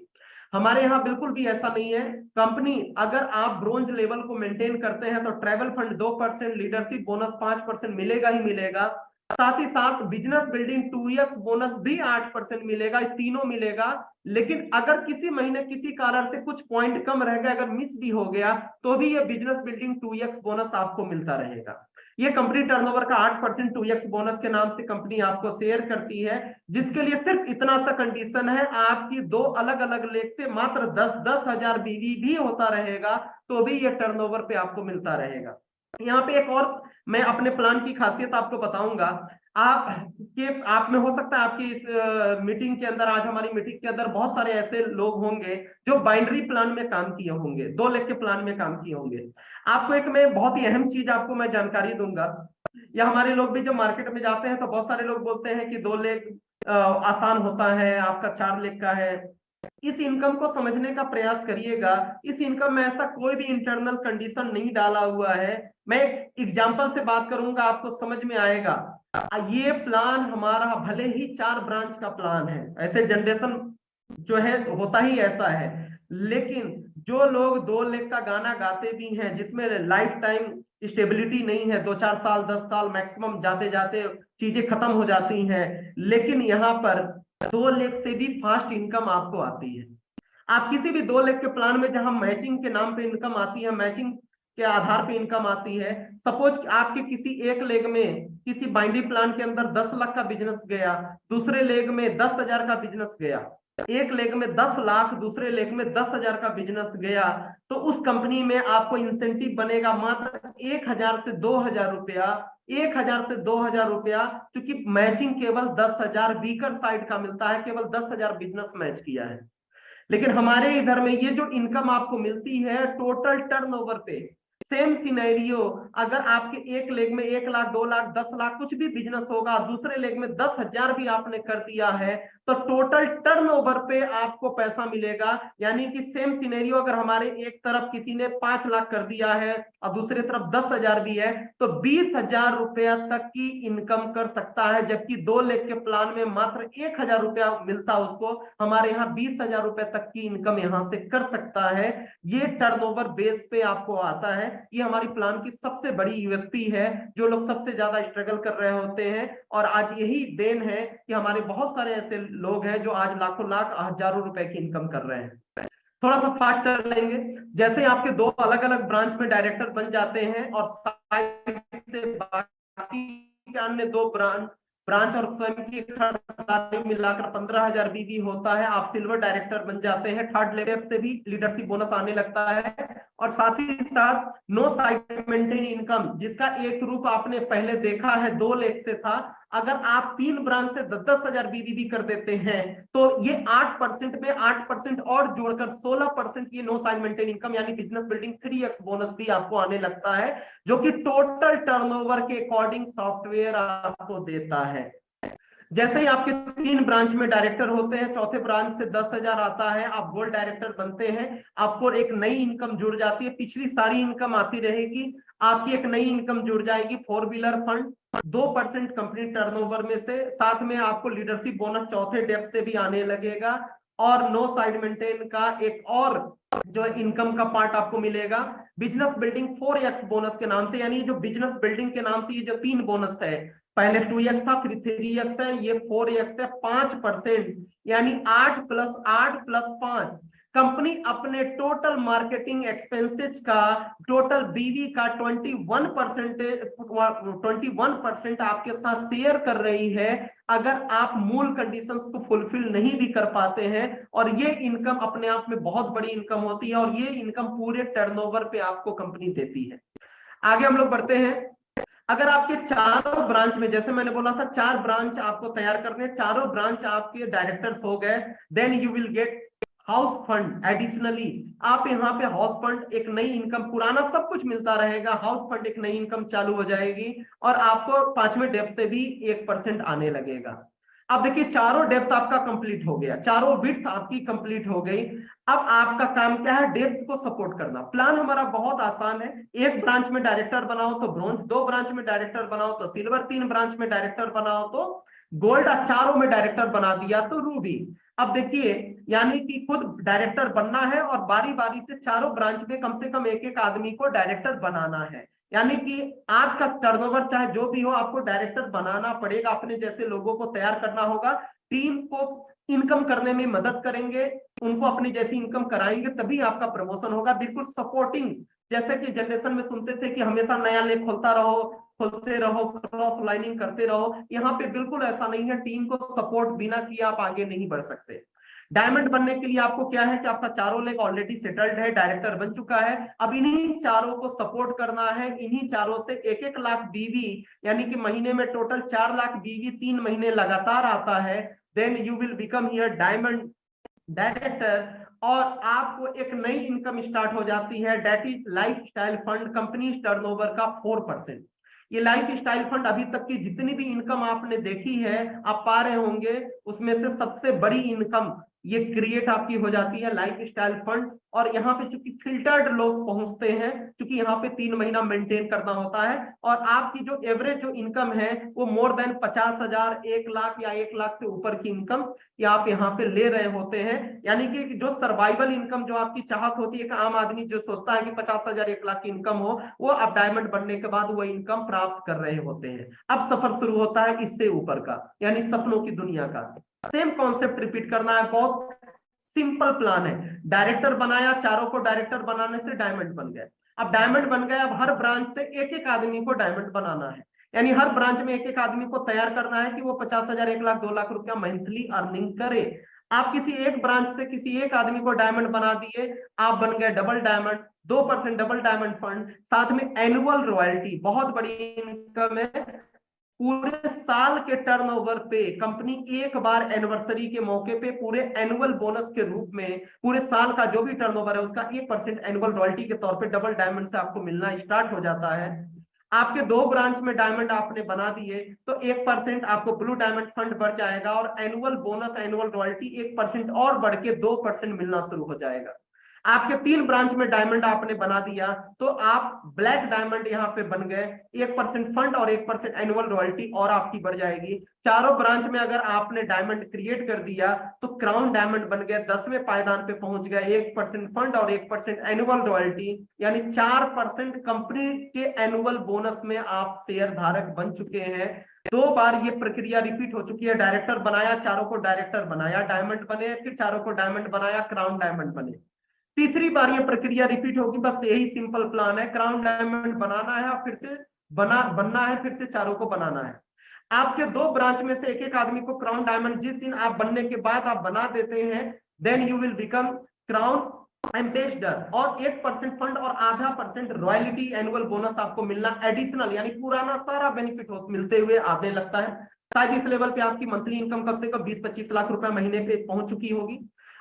हमारे यहाँ बिल्कुल भी ऐसा नहीं है। कंपनी, अगर आप ब्रोंज लेवल को मेंटेन करते हैं तो ट्रैवल फंड 2%, लीडरशिप बोनस 5% मिलेगा ही मिलेगा, साथ ही साथ बिजनेस बिल्डिंग 2x बोनस भी 8% मिलेगा, तीनों मिलेगा। लेकिन अगर किसी महीने किसी कारण से कुछ पॉइंट कम रह गया, अगर मिस भी हो गया, तो भी ये बिजनेस बिल्डिंग 2x बोनस आपको मिलता रहेगा। ये कंपनी टर्नओवर का 8% 2x बोनस के नाम से कंपनी आपको शेयर करती है, जिसके लिए सिर्फ इतना सा कंडीशन है, आपकी 2 अलग अलग लेग से मात्र 10-10 हजार बीवी भी होता रहेगा तो भी ये टर्नओवर पे आपको मिलता रहेगा। यहाँ पे एक और मैं अपने प्लान की खासियत आपको बताऊंगा। आप में हो सकता है आपकी इस मीटिंग के अंदर, आज हमारी मीटिंग के अंदर बहुत सारे ऐसे लोग होंगे जो बाइनरी प्लान में काम किए होंगे, 2 लेग के प्लान में काम किए होंगे। आपको एक मैं बहुत ही अहम चीज आपको मैं जानकारी दूंगा, या हमारे लोग भी जो मार्केट में जाते हैं तो बहुत सारे लोग बोलते हैं कि 2 लेग आसान होता है, आपका 4 लेग का है। इस इनकम को समझने का प्रयास करिएगा। इस इनकम में ऐसा कोई भी इंटरनल कंडीशन नहीं डाला हुआ है। मैं एक एग्जांपल से बात करूंगा, आपको समझ में आएगा। ये प्लान हमारा भले ही 4 ब्रांच का प्लान है, ऐसे जनरेशन जो है होता ही ऐसा है, लेकिन जो लोग 2 लेग का गाना गाते भी हैं, जिसमें लाइफ टाइम स्टेबिलिटी नहीं है, 2-4 साल 10 साल मैक्सिमम जाते जाते चीजें खत्म हो जाती हैं, लेकिन यहाँ पर 2 लेग से भी फास्ट इनकम आपको आती है। आप किसी भी 2 लेग के प्लान में जहां मैचिंग के नाम पे इनकम आती है, मैचिंग के आधार पे इनकम आती है। सपोज आपके किसी एक लेग में, किसी बाइंडी प्लान के अंदर 10 लाख का बिजनेस गया, दूसरे लेग में 10,000 का बिजनेस गया, एक लेग में 10 लाख, दूसरे लेग में 10,000 का बिजनेस गया, तो उस कंपनी में आपको इंसेंटिव बनेगा मात्र 1,000 से 2,000 रुपया। 1,000 से 2,000 रुपया, क्योंकि मैचिंग केवल 10,000 वीकर साइड का मिलता है, केवल 10,000 बिजनेस मैच किया है। लेकिन हमारे इधर में ये जो इनकम आपको मिलती है टोटल टर्नओवर पे सेम सिनेरियो, अगर आपके एक लेग में 1 लाख 2 लाख 10 लाख कुछ भी बिजनेस होगा, दूसरे लेग में 10,000 भी आपने कर दिया है, तो टोटल टर्नओवर पे आपको पैसा मिलेगा। यानी कि सेम सिनेरियो, अगर हमारे एक तरफ किसी ने 5 लाख कर दिया है और दूसरी तरफ 10,000 भी है, तो 20,000 रुपया तक की इनकम कर सकता है। जबकि 2 लाख के प्लान में मात्र 1,000 रुपया मिलता उसको, हमारे यहाँ 20,000 रुपए तक की इनकम यहाँ से कर सकता है। ये टर्नओवर बेस पे आपको आता है। ये हमारी प्लान की सबसे बड़ी यूएसपी है, जो लोग सबसे ज्यादा स्ट्रगल कर रहे होते हैं। और आज यही देन है कि हमारे बहुत सारे ऐसे लोग हैं जो आज लाखों लाख हजारों रुपए की इनकम कर रहे हैं। थोड़ा सा फास्ट कर लेंगे। जैसे आपके 2 अलग अलग ब्रांच में डायरेक्टर बन जाते हैं और साइड से बाकी के अन्य 2 ब्रांच और स्वयं की खरीदारी मिलाकर 15,000 बीवी होता है, आप सिल्वर डायरेक्टर बन जाते हैं। थर्ड लेवल से भी लीडरशिप बोनस आने लगता है। और साथ ही साथ नो साइड मेंटेन इनकम, जिसका एक रूप आपने पहले देखा है 2 लाख से था, अगर आप 3 ब्रांच से 10,000 बीबीबी कर देते हैं तो ये 8% में 8% और जोड़कर 16% ये नो साइड मेंटेन इनकम यानी बिजनेस बिल्डिंग 3x बोनस भी आपको आने लगता है, जो कि टोटल टर्नओवर के अकॉर्डिंग सॉफ्टवेयर आपको देता है। जैसे ही आपके 3 ब्रांच में डायरेक्टर होते हैं, चौथे ब्रांच से 10,000 आता है, आप गोल्ड डायरेक्टर बनते हैं, आपको एक नई इनकम जुड़ जाती है। पिछली सारी इनकम आती रहेगी, आपकी एक नई इनकम जुड़ जाएगी 4 व्हीलर फंड 2% कंपनी टर्नओवर में से, साथ में आपको लीडरशिप बोनस चौथे डेप्थ से भी आने लगेगा। और नो साइड मेंटेन का एक और जो इनकम का पार्ट आपको मिलेगा बिजनेस बिल्डिंग 4x बोनस के नाम से। यानी जो बिजनेस बिल्डिंग के नाम से ये जो 3 बोनस है, पहले 2x था, फिर 3x है, ये 4x है, 5%, यानी 8 + 8 + 5। कंपनी अपने टोटल मार्केटिंग एक्सपेंसेस का, टोटल बीवी का 21% आपके साथ शेयर कर रही है, अगर आप मूल कंडीशंस को फुलफिल नहीं भी कर पाते हैं। और ये इनकम अपने आप में बहुत बड़ी इनकम होती है, और ये इनकम पूरे टर्नओवर पे आपको कंपनी देती है। आगे हम लोग बढ़ते हैं। अगर आपके चारों ब्रांच में, जैसे मैंने बोला था 4 ब्रांच आपको तैयार करने, चारों ब्रांच आपके डायरेक्टर्स हो गए, then you will get house fund additionally. आप यहाँ पे हाउस फंड एक नई इनकम, पुराना सब कुछ मिलता रहेगा, हाउस फंड एक नई इनकम चालू हो जाएगी, और आपको 5वें डेप्थ से भी 1% आने लगेगा। अब देखिए, चारों डेप्थ आपका कंप्लीट हो गया, चारों विड्थ आपकी कंप्लीट हो गई। अब आपका काम क्या है? डेप्थ को सपोर्ट करना। प्लान हमारा बहुत आसान है। 1 ब्रांच में डायरेक्टर बनाओ तो ब्रॉन्ज, 2 ब्रांच में डायरेक्टर बनाओ तो सिल्वर, 3 ब्रांच में डायरेक्टर बनाओ तो गोल्ड, और चारों में डायरेक्टर बना दिया तो रूबी। अब देखिए, यानी कि खुद डायरेक्टर बनना है और बारी बारी से चारों ब्रांच में कम से कम एक आदमी को डायरेक्टर बनाना है। यानी कि आपका टर्नओवर चाहे जो भी हो, आपको डायरेक्टर बनाना पड़ेगा, अपने जैसे लोगों को तैयार करना होगा, टीम को इनकम करने में मदद करेंगे, उनको अपनी जैसी इनकम कराएंगे, तभी आपका प्रमोशन होगा। बिल्कुल सपोर्टिंग, जैसे कि जनरेशन में सुनते थे कि हमेशा नया लेख खोलते रहो, क्रॉस लाइनिंग करते रहो, यहाँ पे बिल्कुल ऐसा नहीं है। टीम को सपोर्ट बिना किए आप आगे नहीं बढ़ सकते। डायमंड बनने के लिए आपको क्या है कि आपका चारों लेग ऑलरेडी सेटल्ड है, डायरेक्टर बन चुका है, अब इन्हीं चारों को सपोर्ट करना है। इन्हीं चारों से 1-1 लाख बीवी, यानी कि महीने में टोटल 4 लाख बीवी 3 महीने लगातार आता है। Then you will become here diamond director, और आपको एक नई इनकम स्टार्ट हो जाती है, that is lifestyle fund, company turnover का 4%। ये लाइफ स्टाइल फंड अभी तक की जितनी भी इनकम आपने देखी है, आप पा रहे होंगे, उसमें से सबसे बड़ी इनकम ये क्रिएट आपकी हो जाती है लाइफ स्टाइल फंड। और यहाँ पे चूंकि फिल्टर्ड लोग पहुंचते हैं, क्योंकि यहाँ पे 3 महीना मेंटेन करना होता है, और आपकी जो एवरेज जो इनकम है वो मोर देन 50,000, 1 लाख या 1 लाख से ऊपर की इनकम ये आप यहाँ पे ले रहे होते हैं। यानी कि जो सर्वाइवल इनकम जो आपकी चाहत होती है, एक आम आदमी जो सोचता है कि 50,000, 1 लाख की इनकम हो, वो अब डायमंड बनने के बाद वो इनकम प्राप्त कर रहे होते हैं। अब सफर शुरू होता है इससे ऊपर का, यानी सपनों की दुनिया का। सेम कॉन्सेप्ट रिपीट करना है, बहुत सिंपल प्लान है। डायरेक्टर बनाया, चारों को डायरेक्टर बनाने से डायमंड बन गए। अब डायमंड बन गए, अब हर ब्रांच से 1-1 आदमी को डायमंड बनाना है, यानी हर ब्रांच में 1-1 आदमी को तैयार करना है कि वो 50,000, 1 लाख, 2 लाख रुपया मंथली अर्निंग करे। आप किसी एक ब्रांच से किसी एक आदमी को डायमंड बना दिए, आप बन गए double diamond, 2% double diamond fund, साथ में एनुअल रॉयल्टी, बहुत बड़ी इनकम है। पूरे साल के टर्नओवर पे कंपनी एक बार एनिवर्सरी के मौके पे पूरे एनुअल बोनस के रूप में पूरे साल का जो भी टर्नओवर है उसका 1% एनुअल रॉयल्टी के तौर पे डबल डायमंड से आपको मिलना स्टार्ट हो जाता है। आपके 2 ब्रांच में डायमंड आपने बना दिए तो 1% आपको ब्लू डायमंड फंड बढ़ जाएगा और एनुअल बोनस एनुअल रॉयल्टी 1% और बढ़ के 2% मिलना शुरू हो जाएगा। आपके 3 ब्रांच में डायमंड आपने बना दिया तो आप ब्लैक डायमंड यहाँ पे बन गए, 1% फंड और 1% एनुअल रॉयल्टी और आपकी बढ़ जाएगी। चारों ब्रांच में अगर आपने डायमंड क्रिएट कर दिया तो क्राउन डायमंड बन गए, 10वें पायदान पे पहुंच गए, 1% फंड और 1% एनुअल रॉयल्टी, यानी 4% कंपनी के एनुअल बोनस में आप शेयर धारक बन चुके हैं। 2 बार ये प्रक्रिया रिपीट हो चुकी है। डायरेक्टर बनाया, चारों को डायरेक्टर बनाया, डायमंड बने, फिर चारों को डायमंड बनाया, क्राउन डायमंड बने। तीसरी बार ये प्रक्रिया रिपीट होगी। बस यही सिंपल प्लान है, क्राउन डायमंड बनाना है और फिर से बनना है, फिर से चारों को बनाना है। आपके 2 ब्रांच में से एक एक आदमी को क्राउन डायमंड जिस दिन आप बनने के बाद आप बना देते हैं, then you will become crown ambassador और 1% फंड और आधा % रॉयल्टी एनुअल बोनस आपको मिलना एडिशनल, यानी पुराना सारा बेनिफिट मिलते हुए आने लगता है। शायद इस लेवल पे आपकी मंथली इनकम कम से कम 20-25 लाख रुपए महीने पे पहुंच चुकी होगी।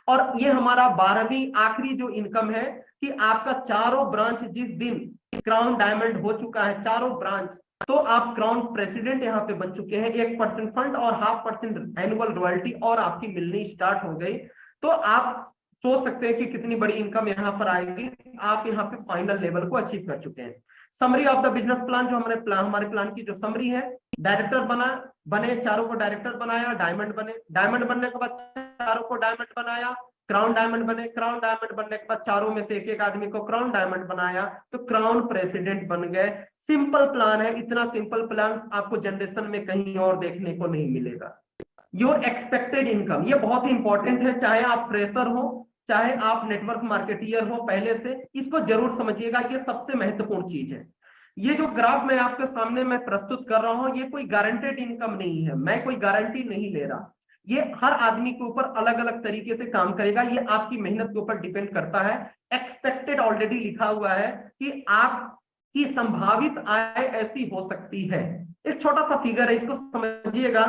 और ये हमारा 12वीं आखिरी जो इनकम है कि आपका चारों ब्रांच जिस दिन क्राउन डायमंड हो चुका है, चारों ब्रांच, तो आप क्राउन प्रेसिडेंट यहाँ पे बन चुके हैं। 1% फंड और 0.5% एनुअल रॉयल्टी और आपकी मिलनी स्टार्ट हो गई। तो आप सोच सकते हैं कि कितनी बड़ी इनकम यहाँ पर आएगी। आप यहाँ पे फाइनल लेवल को अचीव कर चुके हैं। Summary of the business plan, जो हमारे प्लान की जो समरी है, डायरेक्टर बने, चारों को डायरेक्टर बनाया, डायमंड बने, डायमंड बनने के बाद चारों को डायमंड बनाया, क्राउन डायमंड बने, क्राउन डायमंड बनने के बाद चारों में से एक एक आदमी को क्राउन डायमंड बनाया तो क्राउन प्रेसिडेंट बन गए। सिंपल प्लान है। इतना सिंपल प्लान आपको जनरेशन में कहीं और देखने को नहीं मिलेगा। योर एक्सपेक्टेड इनकम, ये बहुत ही इंपॉर्टेंट है, चाहे आप फ्रेशर हो चाहे आप नेटवर्क मार्केटियर हो पहले से, इसको जरूर समझिएगा, ये सबसे महत्वपूर्ण चीज है। ये जो ग्राफ मैं आपके सामने मैं प्रस्तुत कर रहा हूं, ये कोई गारंटेड इनकम नहीं है, मैं कोई गारंटी नहीं ले रहा। ये हर आदमी के ऊपर अलग अलग तरीके से काम करेगा, ये आपकी मेहनत के ऊपर डिपेंड करता है। एक्सपेक्टेड ऑलरेडी लिखा हुआ है कि आपकी संभावित आय ऐसी हो सकती है। एक छोटा सा फिगर है, इसको समझिएगा।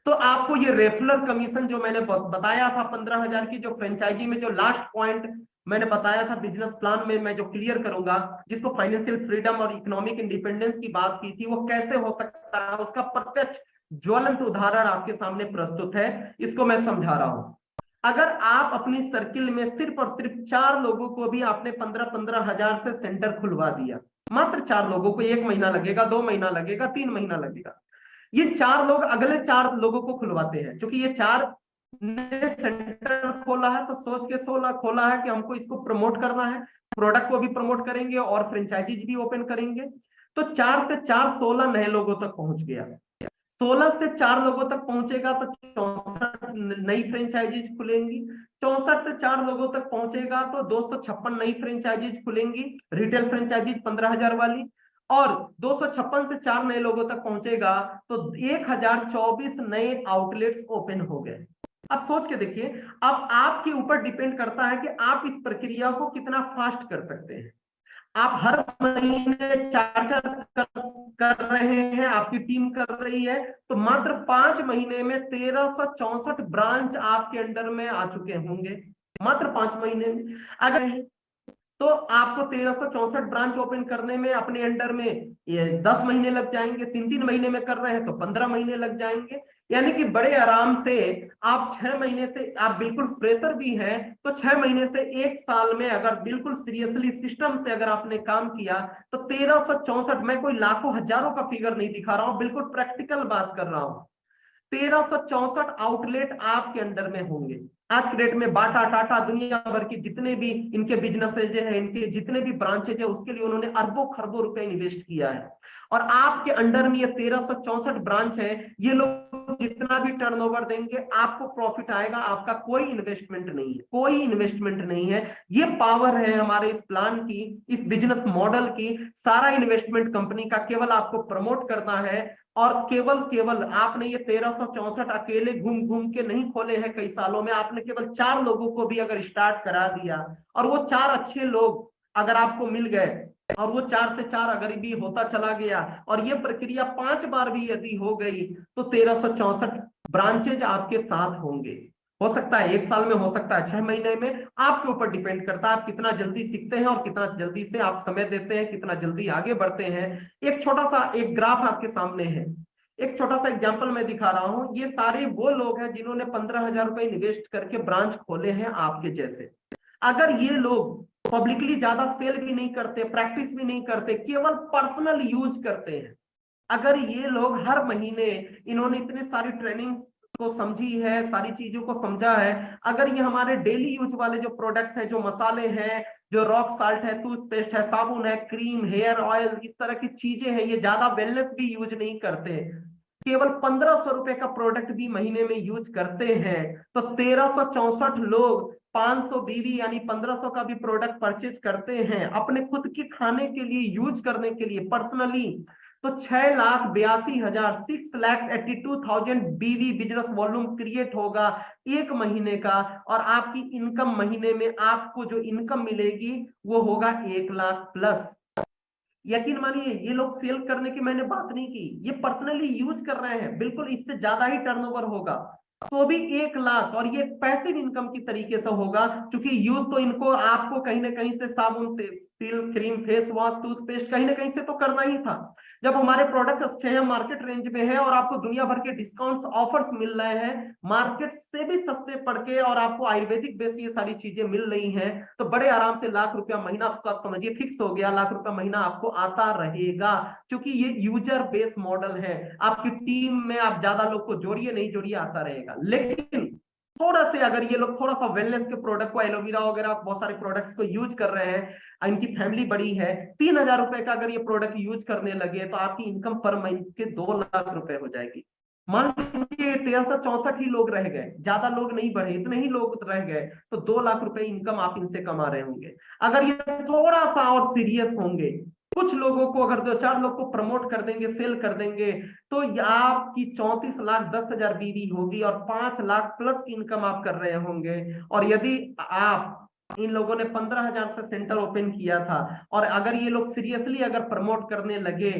तो आपको ये रेफरल कमीशन जो मैंने बताया था 15,000 की, जो फ्रेंचाइजी में जो लास्ट पॉइंट मैंने बताया था बिजनेस प्लान में, मैं जो क्लियर करूंगा, जिसको फाइनेंशियल फ्रीडम और इकोनॉमिक इंडिपेंडेंस की बात की थी, वो कैसे हो सकता है, उसका प्रत्यक्ष ज्वलंत उदाहरण आपके सामने प्रस्तुत है। इसको मैं समझा रहा हूं। अगर आप अपनी सर्किल में सिर्फ और सिर्फ 4 लोगों को भी आपने 15-15 हजार से सेंटर खुलवा दिया, मात्र 4 लोगों को, 1 महीना लगेगा, 2 महीना लगेगा, 3 महीना लगेगा, ये 4 लोग अगले 4 लोगों को खुलवाते हैं। क्योंकि ये 4 ने सेंटर खोला है तो सोच के 16 खोला है कि हमको इसको प्रमोट करना है, प्रोडक्ट को भी प्रमोट करेंगे और फ्रेंचाइजीज भी ओपन करेंगे। तो 4 से 4 16 नए लोगों तक पहुंच गया। 16 से 4 लोगों तक पहुंचेगा तो 64 नई फ्रेंचाइजीज खुलेंगी। 64 से 4 लोगों तक पहुंचेगा तो 256 नई फ्रेंचाइजीज खुलेंगी, रिटेल फ्रेंचाइजीज 15,000 वाली। और 256 से 4 नए लोगों तक पहुंचेगा तो 1024 नए आउटलेट्स ओपन हो गए। अब सोच के देखिए, अब आपके ऊपर डिपेंड करता है कि आप इस प्रक्रिया को कितना फास्ट कर सकते हैं। आप हर महीने 4 कर रहे हैं, आपकी टीम कर रही है, तो मात्र 5 महीने में 1364 ब्रांच आपके अंडर में आ चुके होंगे, मात्र 5 महीने में। अगर तो आपको 1364 ब्रांच ओपन करने में अपने अंडर में ये 10 महीने लग जाएंगे, 3-3 महीने में कर रहे हैं तो 15 महीने लग जाएंगे। यानी कि बड़े आराम से आप 6 महीने से, आप बिल्कुल फ्रेशर भी हैं तो 6 महीने से 1 साल में अगर बिल्कुल सीरियसली सिस्टम से अगर आपने काम किया तो 1364, मैं कोई लाखों हजारों का फिगर नहीं दिखा रहा हूं, बिल्कुल प्रैक्टिकल बात कर रहा हूं, 1364 आउटलेट आपके अंडर में होंगे। आज के डेट में बाटा, टाटा, दुनिया भर की जितने भी इनके बिजनेसेज हैं, इनके जितने भी ब्रांचेज है, उसके लिए उन्होंने अरबों खरबों रुपए इन्वेस्ट किया है। और आपके अंडर में ये 1364 ब्रांच है, ये लोग जितना भी टर्नओवर देंगे आपको प्रॉफिट आएगा, आपका कोई इन्वेस्टमेंट नहीं है, कोई इन्वेस्टमेंट नहीं है। ये पावर है हमारे इस प्लान की, इस बिजनेस मॉडल की। सारा इन्वेस्टमेंट कंपनी का केवल आपको प्रमोट करना है। और केवल आपने ये 1364 अकेले घूम घूम के नहीं खोले हैं कई सालों में, आपने केवल 4 लोगों को भी अगर स्टार्ट करा दिया और वो 4 अच्छे लोग अगर आपको मिल गए और वो 4 से 4 अगर भी होता चला गया और ये प्रक्रिया 5 बार भी यदि हो गई तो 1364 ब्रांचेज आपके साथ होंगे। हो सकता है 1 साल में, हो सकता है 6 महीने में, आपके ऊपर डिपेंड करता है आप कितना जल्दी सीखते हैं और कितना जल्दी से आप समय देते हैं, कितना जल्दी आगे बढ़ते हैं। एक छोटा सा एक ग्राफ आपके सामने है, एक छोटा सा एग्जांपल मैं दिखा रहा हूं। ये सारे वो लोग हैं जिन्होंने 15,000 रुपए इन्वेस्ट करके ब्रांच खोले हैं आपके जैसे। अगर ये लोग पब्लिकली ज्यादा सेल भी नहीं करते, प्रैक्टिस भी नहीं करते, केवल पर्सनल यूज करते हैं, अगर ये लोग हर महीने इन्होंने इतने सारी ट्रेनिंग को समझी है, सारी चीजों को समझा है, अगर ये हमारे डेली यूज वाले जो प्रोडक्ट्स हैं, जो मसाले हैं, जो रॉक साल्ट है, टूथपेस्ट है, साबुन है, क्रीम, हेयर ऑयल, इस तरह की चीजें हैं, ये ज्यादा वेलनेस भी यूज नहीं करते, केवल 1500 रुपए का प्रोडक्ट भी महीने में यूज करते हैं, तो 1364 लोग 500 बीवी यानी 1500 का भी प्रोडक्ट परचेज करते हैं अपने खुद के खाने के लिए, यूज करने के लिए पर्सनली, तो 6,82,000 6,82,000 बीवी बिजनेस वॉल्यूम क्रिएट होगा एक महीने का। और आपकी इनकम महीने में आपको जो इनकम मिलेगी वो होगा 1 लाख प्लस। यकीन मानिए ये लोग सेल करने की मैंने बात नहीं की, ये पर्सनली यूज कर रहे हैं, बिल्कुल इससे ज्यादा ही टर्नओवर होगा तो भी 1 लाख। और ये पैसिव इनकम की तरीके से होगा क्योंकि यूज तो इनको आपको कहीं ना कहीं से साबुन, तेल, क्रीम, फेस वॉश, टूथपेस्ट कहीं ना कहीं से तो करना ही था। जब हमारे प्रोडक्ट अच्छे हैं, मार्केट रेंज में है और आपको दुनिया भर के डिस्काउंट्स ऑफर्स मिल रहे हैं, मार्केट से भी सस्ते पड़ के, और आपको आयुर्वेदिक बेस ये सारी चीजें मिल रही हैं, तो बड़े आराम से लाख रुपया महीना आपका समझिए फिक्स हो गया, लाख रुपया महीना आपको आता रहेगा। क्योंकि ये यूजर बेस मॉडल है, आपकी टीम में आप ज्यादा लोग को जोड़िए नहीं जोड़िए आता रहेगा। लेकिन थोड़ा से अगर ये लोग थोड़ा सा वेलनेस के प्रोडक्ट को, एलोवेरा वगैरह बहुत सारे प्रोडक्ट्स को यूज कर रहे हैं, इनकी फैमिली बड़ी है, 3,000 रुपए का अगर ये प्रोडक्ट यूज करने लगे तो आपकी इनकम पर महीने के 2 लाख रुपए हो जाएगी। मान लीजिए 1364 ही लोग रह गए, ज्यादा लोग नहीं बढ़े, इतने ही लोग रह गए, तो 2 लाख रुपए इनकम आप इनसे कमा रहे होंगे। अगर ये थोड़ा सा और सीरियस होंगे, कुछ लोगों को अगर 2-4 लोग को प्रमोट कर देंगे, सेल कर देंगे, तो आपकी 34,10,000 बीवी होगी और 5 लाख प्लस की इनकम आप कर रहे होंगे। और यदि आप, इन लोगों ने 15,000 से सेंटर ओपन किया था और अगर ये लोग सीरियसली अगर प्रमोट करने लगे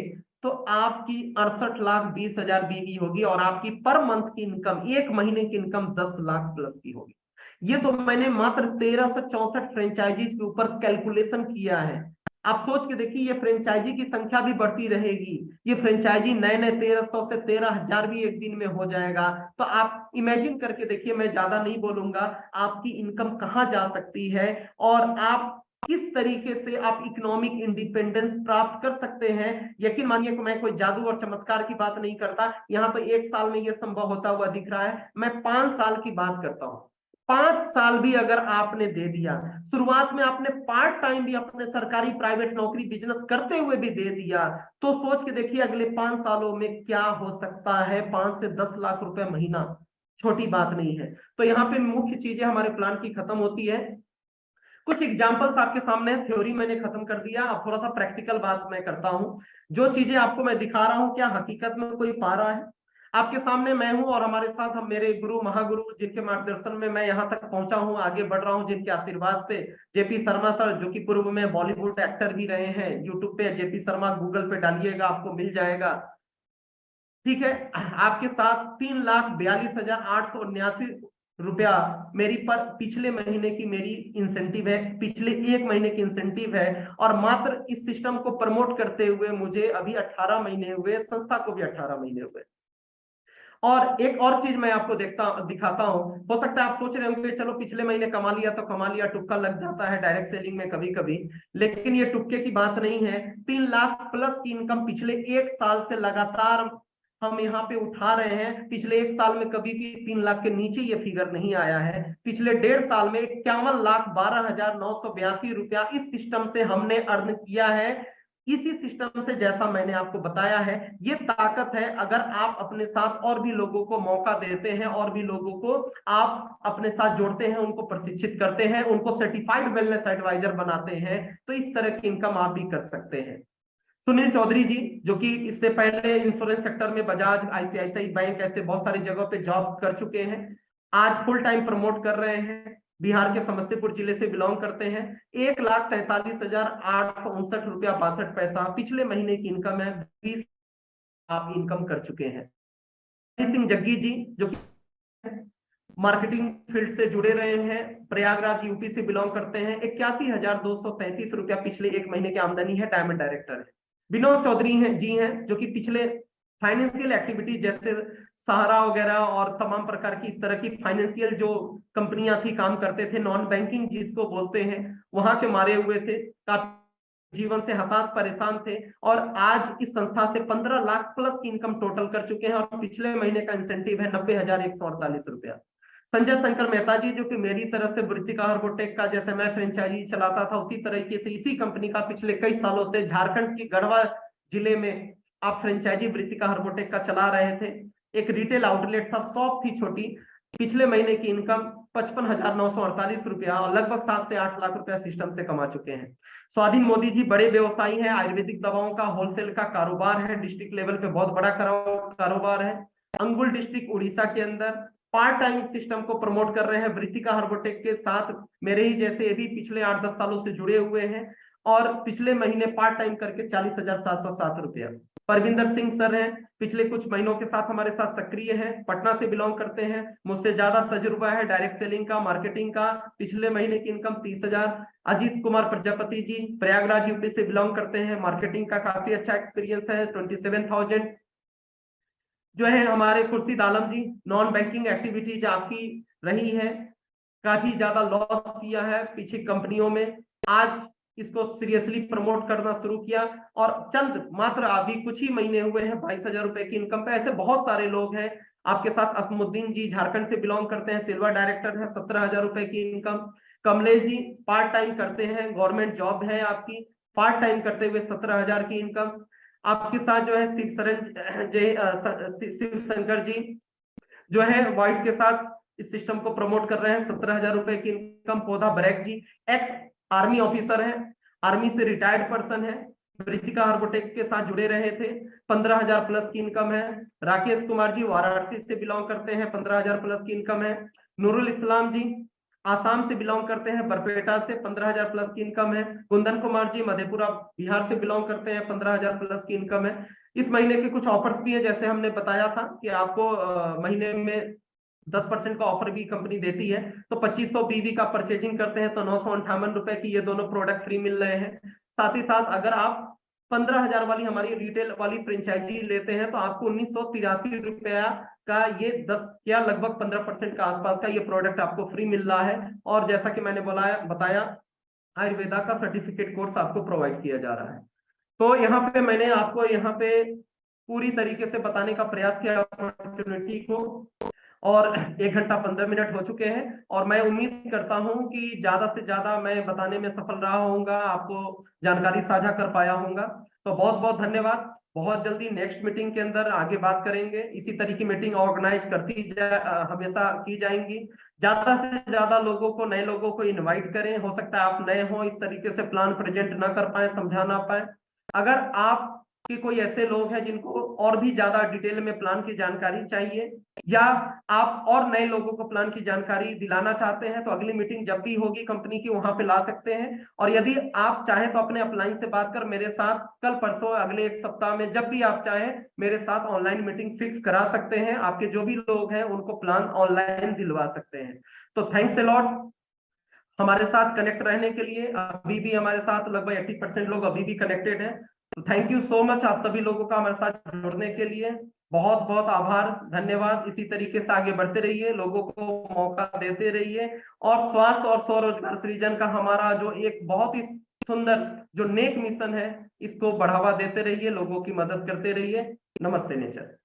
तो आपकी 68,20,000 बीवी होगी और आपकी पर मंथ की इनकम, एक महीने की इनकम 10 लाख प्लस की होगी। ये तो मैंने मात्र 1364 फ्रेंचाइजीज के ऊपर कैलकुलेशन किया है। आप सोच के देखिए ये फ्रेंचाइजी की संख्या भी बढ़ती रहेगी, ये फ्रेंचाइजी नए नए 1,300 से 13,000 भी एक दिन में हो जाएगा। तो आप इमेजिन करके देखिए, मैं ज्यादा नहीं बोलूंगा, आपकी इनकम कहाँ जा सकती है और आप किस तरीके से आप इकोनॉमिक इंडिपेंडेंस प्राप्त कर सकते हैं। यकीन मानिए कि मैं कोई जादू और चमत्कार की बात नहीं करता, यहाँ तो 1 साल में यह संभव होता हुआ दिख रहा है, मैं 5 साल की बात करता हूँ। 5 साल भी अगर आपने दे दिया, शुरुआत में आपने पार्ट टाइम भी अपने सरकारी प्राइवेट नौकरी बिजनेस करते हुए भी दे दिया, तो सोच के देखिए अगले 5 सालों में क्या हो सकता है। 5 से 10 लाख रुपए महीना छोटी बात नहीं है। तो यहाँ पे मुख्य चीजें हमारे प्लान की खत्म होती है। कुछ एग्जांपल्स आपके सामने, थ्योरी मैंने खत्म कर दिया, अब थोड़ा सा प्रैक्टिकल बात मैं करता हूं। जो चीजें आपको मैं दिखा रहा हूं क्या हकीकत में कोई पा रहा है? आपके सामने मैं हूं और हमारे साथ हम मेरे गुरु महागुरु जिनके मार्गदर्शन में मैं यहां तक पहुंचा हूं, आगे बढ़ रहा हूं, जिनके आशीर्वाद से, जेपी शर्मा सर, जो कि पूर्व में बॉलीवुड एक्टर भी रहे हैं। यूट्यूब पे जेपी शर्मा गूगल पे डालिएगा आपको मिल जाएगा, ठीक है। आपके साथ 3,42,879 रुपया मेरी पर पिछले महीने की मेरी इंसेंटिव है, पिछले 1 महीने की इंसेंटिव है। और मात्र इस सिस्टम को प्रमोट करते हुए मुझे अभी 18 महीने हुए, संस्था को भी 18 महीने हुए। और एक और चीज मैं आपको दिखाता हूं। हो सकता है आप सोच रहे होंगे चलो पिछले महीने कमा लिया तो कमा लिया, तुक्का लग जाता है डायरेक्ट सेलिंग में कभी कभी, लेकिन ये तुक्के की बात नहीं है। 3 लाख प्लस की इनकम पिछले 1 साल से लगातार हम यहाँ पे उठा रहे हैं। पिछले 1 साल में कभी भी 3 लाख के नीचे ये फिगर नहीं आया है। पिछले 1.5 साल में 51,12,982 रुपया इस सिस्टम से हमने अर्न किया है, इसी सिस्टम से, जैसा मैंने आपको बताया है। ये ताकत है अगर आप अपने साथ और भी लोगों को मौका देते हैं, और भी लोगों को आप अपने साथ जोड़ते हैं, उनको प्रशिक्षित करते हैं, उनको सर्टिफाइड वेलनेस एडवाइजर बनाते हैं, तो इस तरह की इनकम आप भी कर सकते हैं। सुनील चौधरी जी, जो कि इससे पहले इंश्योरेंस सेक्टर में बजाज, आईसीआईसीआई बैंक, ऐसे बहुत सारी जगहों पे जॉब कर चुके हैं, आज फुल टाइम प्रमोट कर रहे हैं। बिहार के समस्तीपुर जिले से बिलोंग करते हैं। 1,43,859 रुपया 62 पैसा पिछले महीने की इनकम है। 20 आप इनकम कर चुके हैं। सिंह जग्गी जी जो मार्केटिंग फील्ड से जुड़े रहे हैं, प्रयागराज यूपी से बिलोंग करते हैं। 81,233 रुपया पिछले एक महीने की आमदनी है। डायमंड डायरेक्टर है। विनोद चौधरी जी हैं जो कि पिछले फाइनेंशियल एक्टिविटी जैसे सहारा वगैरह और तमाम प्रकार की इस तरह की फाइनेंशियल जो कंपनियां थी काम करते थे, नॉन बैंकिंग जिसको बोलते हैं, वहां के मारे हुए थे, काफी जीवन से हताश परेशान थे और आज इस संस्था से 15 लाख प्लस की इनकम टोटल कर चुके हैं और पिछले महीने का इंसेंटिव है 90,148 रुपया। संजय शंकर मेहता जी जो कि मेरी तरफ से वृत्तिका हार्बोटेक का जैसे मैं फ्रेंचाइजी चलाता था उसी तरीके से इसी कंपनी का पिछले कई सालों से झारखंड की गढ़वा जिले में आप फ्रेंचाइजी वृत्तिका हार्बोटेक का चला रहे थे। एक रिटेल आउटलेट था, शॉप थी छोटी। पिछले महीने की इनकम 55,948 रुपया और लगभग 7 से 8 लाख रुपया सिस्टम से कमा चुके हैं। स्वाधीन मोदी जी बड़े व्यवसायी हैं, आयुर्वेदिक दवाओं का होलसेल का कारोबार है, डिस्ट्रिक्ट लेवल पे बहुत बड़ा कारोबार है। अंगुल डिस्ट्रिक्ट उड़ीसा के अंदर पार्ट टाइम सिस्टम को प्रमोट कर रहे हैं। वृत्तिका हार्बोटेक के साथ मेरे ही जैसे ये भी पिछले 8-10 सालों से जुड़े हुए हैं और पिछले महीने पार्ट टाइम करके 40,707 रुपया। परविंदर सिंह सर हैं, पिछले कुछ महीनों के साथ हमारे साथ सक्रिय हैं, पटना से बिलोंग करते हैं, मुझसे ज्यादा तजुर्बा है डायरेक्ट सेलिंग का, मार्केटिंग का। पिछले महीने की इनकम 30,000। अजीत कुमार प्रजापति जी प्रयागराज यूपी से बिलोंग करते हैं, मार्केटिंग का काफी अच्छा एक्सपीरियंस है, 27,000। जो है हमारे खुर्शीद आलम जी, नॉन बैंकिंग एक्टिविटीज आपकी रही है, काफी ज्यादा लॉस किया है पीछे कंपनियों में, आज इसको सीरियसली प्रमोट करना शुरू किया और चंद मात्र अभी कुछ ही महीने हुए हैं 22,000 रुपए की इनकम पे। ऐसे बहुत सारे लोग हैं आपके साथ। असमुद्दीन जी झारखंड से बिलोंग करते हैं, सिल्वर डायरेक्टर है, 17,000 रुपए की income. Kamlesh ji part time करते हैं, गवर्नमेंट जॉब है आपकी, पार्ट टाइम करते हुए 17,000 की इनकम। आपके साथ जो है शिव शंकर जी जो है वाइफ के साथ इस सिस्टम को प्रमोट कर रहे हैं, 17,000 रुपए की इनकम। पौधा ब्रैक जी एक्स आर्मी ऑफिसर है, आर्मी से रिटायर्ड पर्सन है, वृत्तिका हार्बोटेक के साथ जुड़े रहे थे, 15,000 प्लस की इनकम है। राकेश कुमार जी वाराणसी से बिलोंग करते हैं, 15,000 प्लस की इनकम है। नूरुल इस्लाम जी आसाम से बिलोंग करते हैं, बरपेटा से, 15,000 प्लस की इनकम है। कुंदन कुमार जी मधेपुरा बिहार से बिलोंग करते हैं, 15,000 प्लस की इनकम है। इस महीने के कुछ ऑफर्स भी है, जैसे हमने बताया था कि आपको महीने में 10% का ऑफर भी कंपनी देती है। तो 2500 बीवी का परचेजिंग करते हैं तो 958 रुपए की ये दोनों प्रोडक्ट फ्री मिल रहे हैं। साथ ही साथ अगर आप 15,000 वाली हमारी रिटेल वाली फ्रेंचाइजी लेते हैं तो आपको 1983 रुपया का ये 10 या लगभग 15% का आसपास का ये प्रोडक्ट आपको फ्री मिल रहा है। और जैसा कि मैंने बताया आयुर्वेदा का सर्टिफिकेट कोर्स आपको प्रोवाइड किया जा रहा है। तो यहाँ पे मैंने आपको यहाँ पे पूरी तरीके से बताने का प्रयास किया अपॉर्चुनिटी को, और 1 घंटा 15 मिनट हो चुके हैं और मैं उम्मीद करता हूं कि ज्यादा से ज्यादा मैं बताने में सफल रहा होऊंगा, आपको जानकारी साझा कर पाया होऊंगा। तो बहुत बहुत धन्यवाद। बहुत जल्दी नेक्स्ट मीटिंग के अंदर आगे बात करेंगे। इसी तरह की मीटिंग ऑर्गेनाइज हमेशा की जाएंगी। ज्यादा से ज्यादा लोगों को, नए लोगों को इनवाइट करें। हो सकता है आप नए हो, इस तरीके से प्लान प्रेजेंट ना कर पाए, समझा ना पाए। अगर आप कि कोई ऐसे लोग हैं जिनको और भी ज्यादा डिटेल में प्लान की जानकारी चाहिए या आप और नए लोगों को प्लान की जानकारी दिलाना चाहते हैं तो अगली मीटिंग जब भी होगी कंपनी की वहां पे ला सकते हैं। और यदि आप चाहें तो अपने अपलाइन से बात कर मेरे साथ कल परसों अगले 1 सप्ताह में जब भी आप चाहें मेरे साथ ऑनलाइन मीटिंग फिक्स करा सकते हैं। आपके जो भी लोग हैं उनको प्लान ऑनलाइन दिलवा सकते हैं। तो थैंक्स अ लॉट हमारे साथ कनेक्ट रहने के लिए। अभी भी हमारे साथ लगभग 80% लोग अभी भी कनेक्टेड हैं। तो थैंक यू सो मच आप सभी लोगों का हमारे साथ जुड़ने के लिए। बहुत बहुत आभार, धन्यवाद। इसी तरीके से आगे बढ़ते रहिए, लोगों को मौका देते रहिए और स्वास्थ्य और स्वरोजगार सृजन का हमारा जो एक बहुत ही सुंदर जो नेक मिशन है इसको बढ़ावा देते रहिए, लोगों की मदद करते रहिए। नमस्ते नेचर।